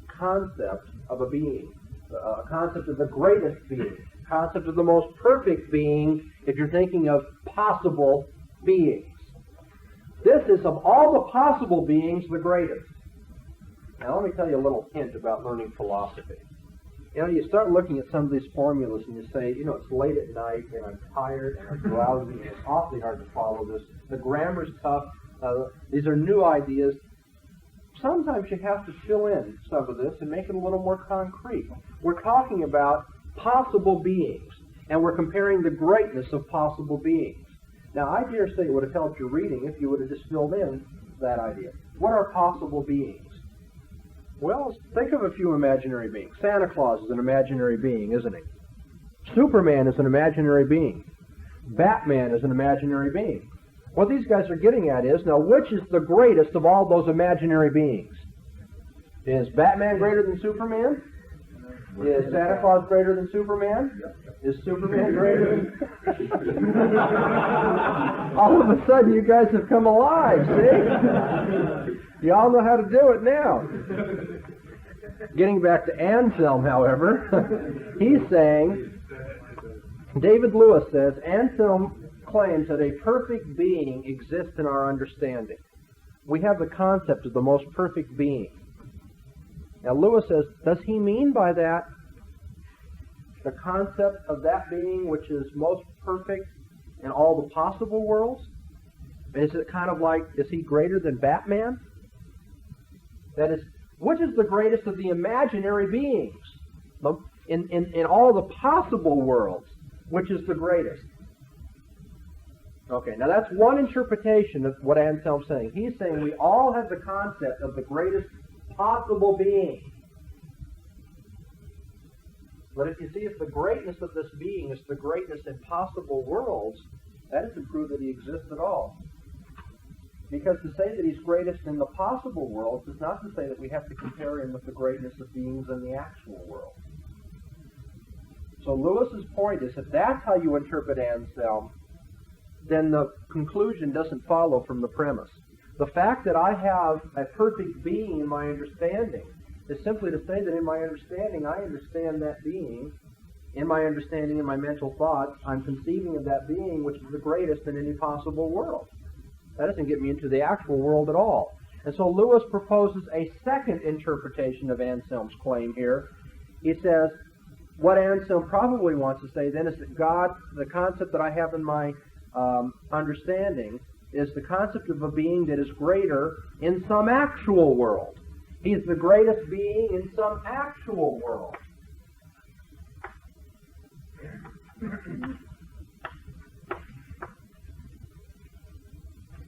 concept of a being, a concept of the greatest being, concept of the most perfect being if you're thinking of possible beings. This is, of all the possible beings, the greatest. Now let me tell you a little hint about learning philosophy. You know, you start looking at some of these formulas and you say, you know, it's late at night and I'm tired and I'm drowsy and it's awfully hard to follow this. The grammar's tough. These are new ideas. Sometimes you have to fill in some of this and make it a little more concrete. We're talking about possible beings, and we're comparing the greatness of possible beings. Now, I dare say it would have helped your reading if you would have just filled in that idea. What are possible beings? Well, think of a few imaginary beings. Santa Claus is an imaginary being, isn't he? Superman is an imaginary being. Batman is an imaginary being. What these guys are getting at is, now, which is the greatest of all those imaginary beings? Is Batman greater than Superman? Is Santa Claus greater than Superman? Is Superman greater than... All of a sudden, you guys have come alive, see? You all know how to do it now. Getting back to Anselm, however, he's saying, David Lewis says, Anselm claims that a perfect being exists in our understanding. We have the concept of the most perfect being. Now Lewis says, does he mean by that the concept of that being which is most perfect in all the possible worlds? Is it kind of like, is he greater than Batman? That is, which is the greatest of the imaginary beings? In all the possible worlds, which is the greatest? Okay, now that's one interpretation of what Anselm's saying. He's saying we all have the concept of the greatest possible being. But if you see, if the greatness of this being is the greatness in possible worlds, that doesn't prove that he exists at all. Because to say that he's greatest in the possible worlds is not to say that we have to compare him with the greatness of beings in the actual world. So Lewis's point is, if that's how you interpret Anselm, then the conclusion doesn't follow from the premise. The fact that I have a perfect being in my understanding is simply to say that in my understanding, I understand that being. In my understanding, in my mental thoughts, I'm conceiving of that being which is the greatest in any possible world. That doesn't get me into the actual world at all. And so Lewis proposes a second interpretation of Anselm's claim here. He says, what Anselm probably wants to say then is that God, the concept that I have in my understanding, is the concept of a being that is greater in some actual world. He's the greatest being in some actual world.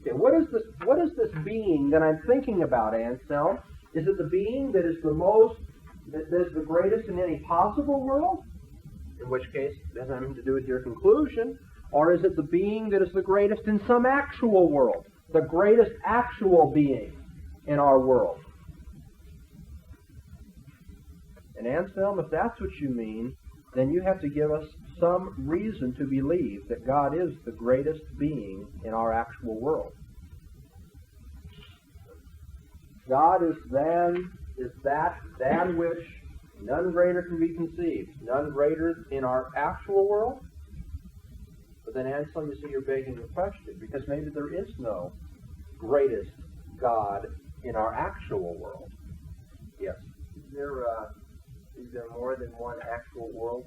Okay, what is this being that I'm thinking about, Anselm? Is it the being that is that is the greatest in any possible world? In which case, it doesn't have anything to do with your conclusion. Or is it the being that is the greatest in some actual world? The greatest actual being in our world? And Anselm, if that's what you mean, then you have to give us some reason to believe that God is the greatest being in our actual world. God is that than which none greater can be conceived, none greater in our actual world. But then, Anselm, you see, you're begging the question, because maybe there is no greatest God in our actual world. Yes. Is there more than one actual world?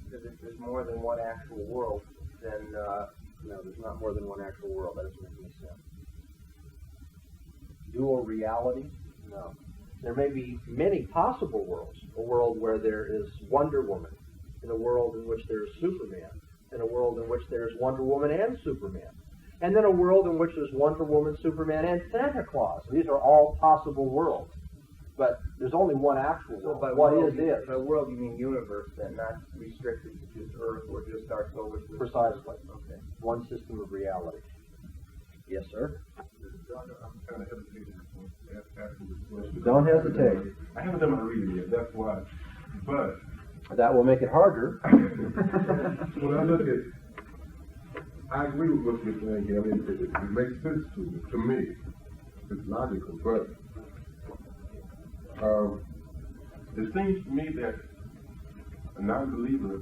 Because if there's more than one actual world, then no, there's not more than one actual world. That doesn't make any sense. Dual reality? No. There may be many possible worlds. A world where there is Wonder Woman, in a world in which there is Superman, in a world in which there is Wonder Woman and Superman, and then a world in which there's Wonder Woman, Superman, and Santa Claus. These are all possible worlds. But there's only one actual world. So by what world, is? By world you mean universe, then, not restricted to just Earth or just our solar system. Precisely. Okay. One system of reality. Yes, sir? I'm kind of hesitating to ask this question. Don't hesitate. I haven't done my reading yet, that's why. But That will make it harder. when I look at, I agree with what you're saying here. I mean, it makes sense to me. It's logical, but it seems to me that a non-believer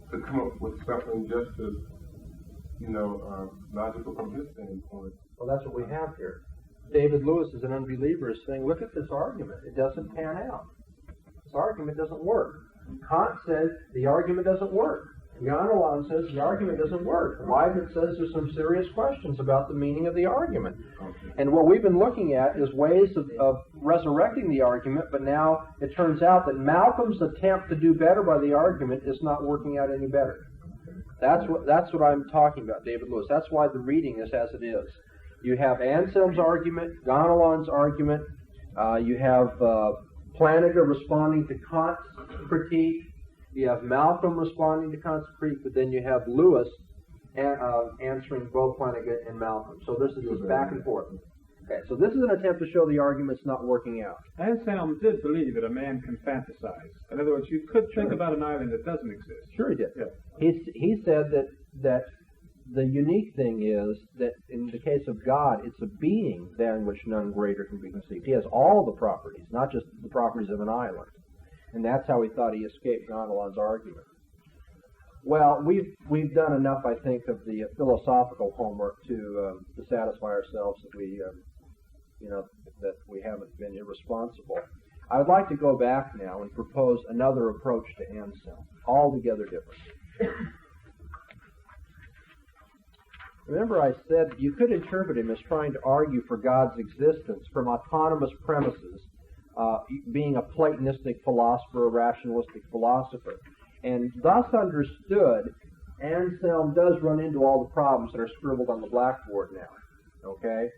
could come up with something just as, logical from his standpoint. Well, that's what we have here. David Lewis is an unbeliever, is saying, look at this argument. It doesn't pan out. This argument doesn't work. Kant says the argument doesn't work. Gaunilo says the argument doesn't work. Leibniz says there's some serious questions about the meaning of the argument. And what we've been looking at is ways of resurrecting the argument, but now it turns out that Malcolm's attempt to do better by the argument is not working out any better. That's what I'm talking about, David Lewis. That's why the reading is as it is. You have Anselm's argument, Gaunilon's argument, you have Plantinga responding to Kant's critique, you have Malcolm responding to Kant's critique, but then you have Lewis answering both Plantinga and Malcolm. So this is just back and forth. Okay, so this is an attempt to show the argument's not working out. Anselm did believe that a man can fantasize. In other words, you could think about an island that doesn't exist. Sure he did. Yeah. He said that the unique thing is that in the case of God, it's a being than which none greater can be conceived. He has all the properties, not just the properties of an island. And that's how he thought he escaped Gaunilon's argument. Well, we've done enough, I think, of the philosophical homework to satisfy ourselves that we haven't been irresponsible. I would like to go back now and propose another approach to Anselm, altogether different. Remember I said you could interpret him as trying to argue for God's existence from autonomous premises, being a Platonistic philosopher, a rationalistic philosopher. And thus understood, Anselm does run into all the problems that are scribbled on the blackboard now. Okay?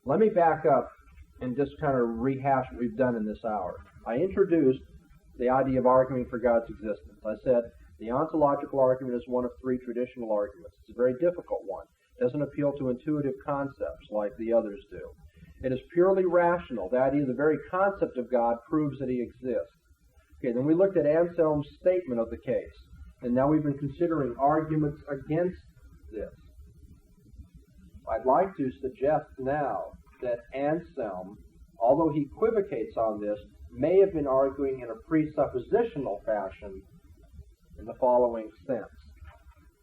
Let me back up and just kind of rehash what we've done in this hour. I introduced the idea of arguing for God's existence. I said the ontological argument is one of three traditional arguments. It's a very difficult one. It doesn't appeal to intuitive concepts like the others do. It is purely rational. The idea, the very concept of God proves that he exists. Okay, then we looked at Anselm's statement of the case. And now we've been considering arguments against this. I'd like to suggest now that Anselm, although he equivocates on this, may have been arguing in a presuppositional fashion in the following sense.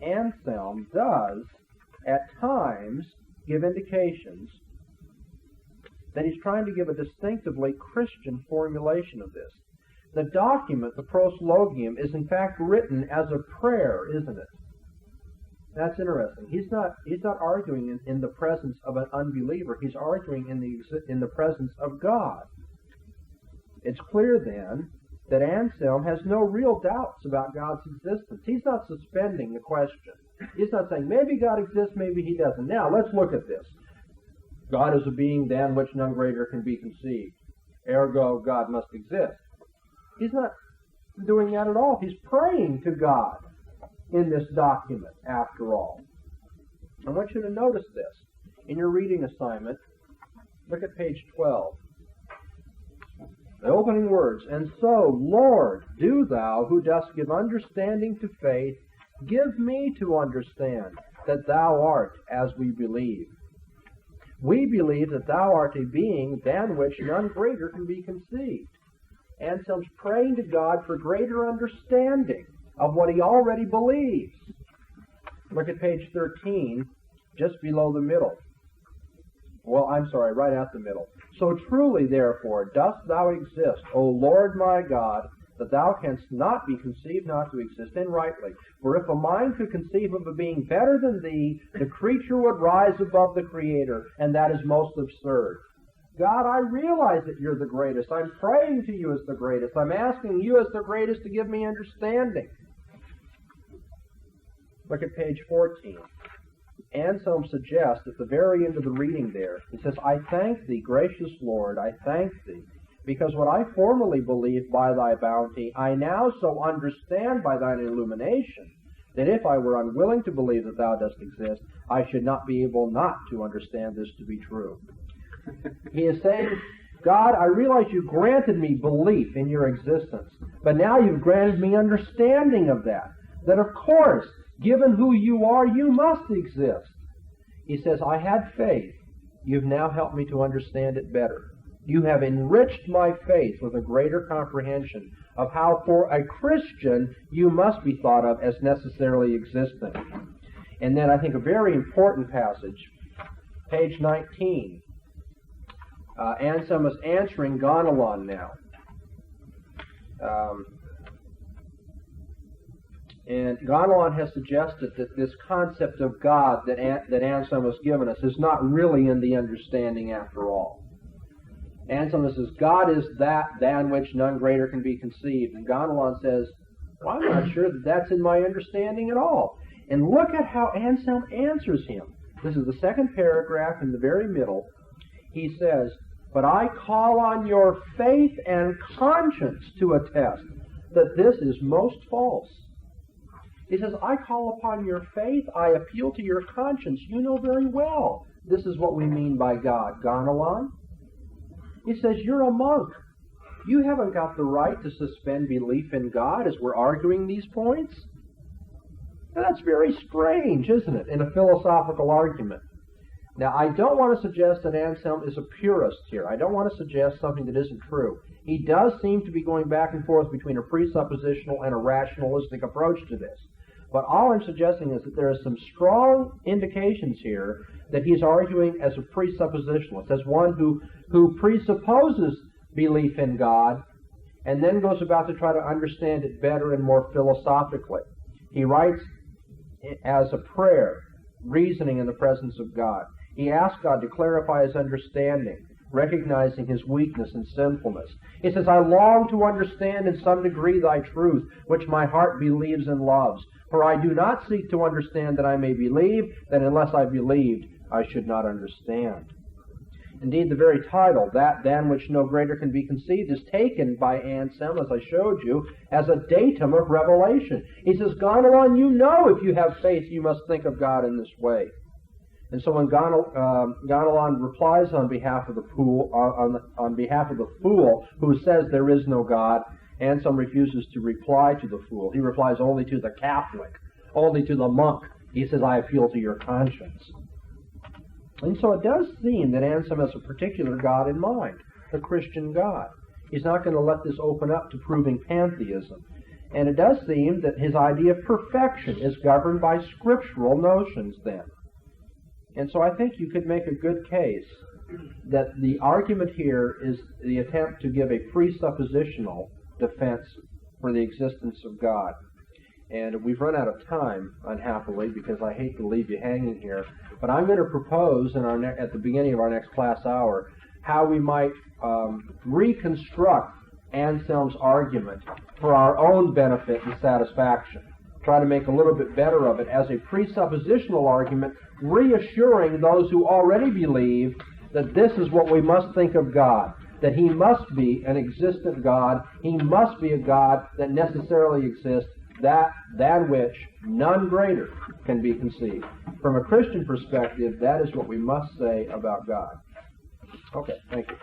Anselm does, at times, give indications that he's trying to give a distinctively Christian formulation of this. The document, the Prolegomena, is in fact written as a prayer, isn't it? That's interesting. He's not arguing in the presence of an unbeliever. He's arguing in the presence of God. It's clear then that Anselm has no real doubts about God's existence. He's not suspending the question. He's not saying maybe God exists, maybe he doesn't. Now let's look at this. God is a being than which none greater can be conceived. Ergo, God must exist. He's not doing that at all. He's praying to God in this document, after all. I want you to notice this. In your reading assignment, look at page 12. The opening words, "And so, Lord, do thou, who dost give understanding to faith, give me to understand that thou art as we believe. We believe that thou art a being than which none greater can be conceived." Anselm's praying to God for greater understanding of what he already believes. Look at page 13, just below the middle. Well, I'm sorry, right at the middle. "So truly, therefore, dost thou exist, O Lord my God, that thou canst not be conceived not to exist, and rightly. For if a mind could conceive of a being better than thee, the creature would rise above the Creator, and that is most absurd. God, I realize that you're the greatest. I'm praying to you as the greatest. I'm asking you as the greatest to give me understanding." Look at page 14. Anselm suggests at the very end of the reading there, he says, "I thank thee, gracious Lord, I thank thee, because what I formerly believed by thy bounty, I now so understand by thine illumination, that if I were unwilling to believe that thou dost exist, I should not be able not to understand this to be true." He is saying, God, I realize you granted me belief in your existence, but now you've granted me understanding of that of course, given who you are, you must exist. He says, I had faith. You've now helped me to understand it better. You have enriched my faith with a greater comprehension of how for a Christian you must be thought of as necessarily existing. And then I think a very important passage, page 19. Anselm is answering Gaunilo now. And Gaunilo has suggested that this concept of God that Anselm has given us is not really in the understanding after all. Anselm says, God is that than which none greater can be conceived. And Gaunilo says, well, I'm not sure that that's in my understanding at all. And look at how Anselm answers him. This is the second paragraph in the very middle. He says, but I call on your faith and conscience to attest that this is most false. He says, I call upon your faith, I appeal to your conscience. You know very well this is what we mean by God. Gaunilo? He says, you're a monk. You haven't got the right to suspend belief in God as we're arguing these points. Now, that's very strange, isn't it, in a philosophical argument? Now, I don't want to suggest that Anselm is a purist here. I don't want to suggest something that isn't true. He does seem to be going back and forth between a presuppositional and a rationalistic approach to this. But all I'm suggesting is that there are some strong indications here that he's arguing as a presuppositionalist, as one who presupposes belief in God and then goes about to try to understand it better and more philosophically. He writes as a prayer, reasoning in the presence of God. He asks God to clarify his understanding, recognizing his weakness and sinfulness. He says, I long to understand in some degree thy truth, which my heart believes and loves. For I do not seek to understand that I may believe, that unless I believed, I should not understand. Indeed, the very title, that than which no greater can be conceived, is taken by Anselm, as I showed you, as a datum of revelation. He says, Gaunilo, you know if you have faith, you must think of God in this way. And so when Gaunilo replies on behalf of the fool, on behalf of the fool who says there is no God, Anselm refuses to reply to the fool. He replies only to the Catholic, only to the monk. He says, I appeal to your conscience. And so it does seem that Anselm has a particular God in mind, the Christian God. He's not going to let this open up to proving pantheism. And it does seem that his idea of perfection is governed by scriptural notions then. And so I think you could make a good case that the argument here is the attempt to give a presuppositional defense for the existence of God. And we've run out of time, unhappily, because I hate to leave you hanging here. But I'm going to propose at the beginning of our next class hour how we might reconstruct Anselm's argument for our own benefit and satisfaction. Try to make a little bit better of it as a presuppositional argument, reassuring those who already believe that this is what we must think of God, that He must be an existent God, He must be a God that necessarily exists, than which none greater can be conceived. From a Christian perspective, that is what we must say about God. Okay, thank you.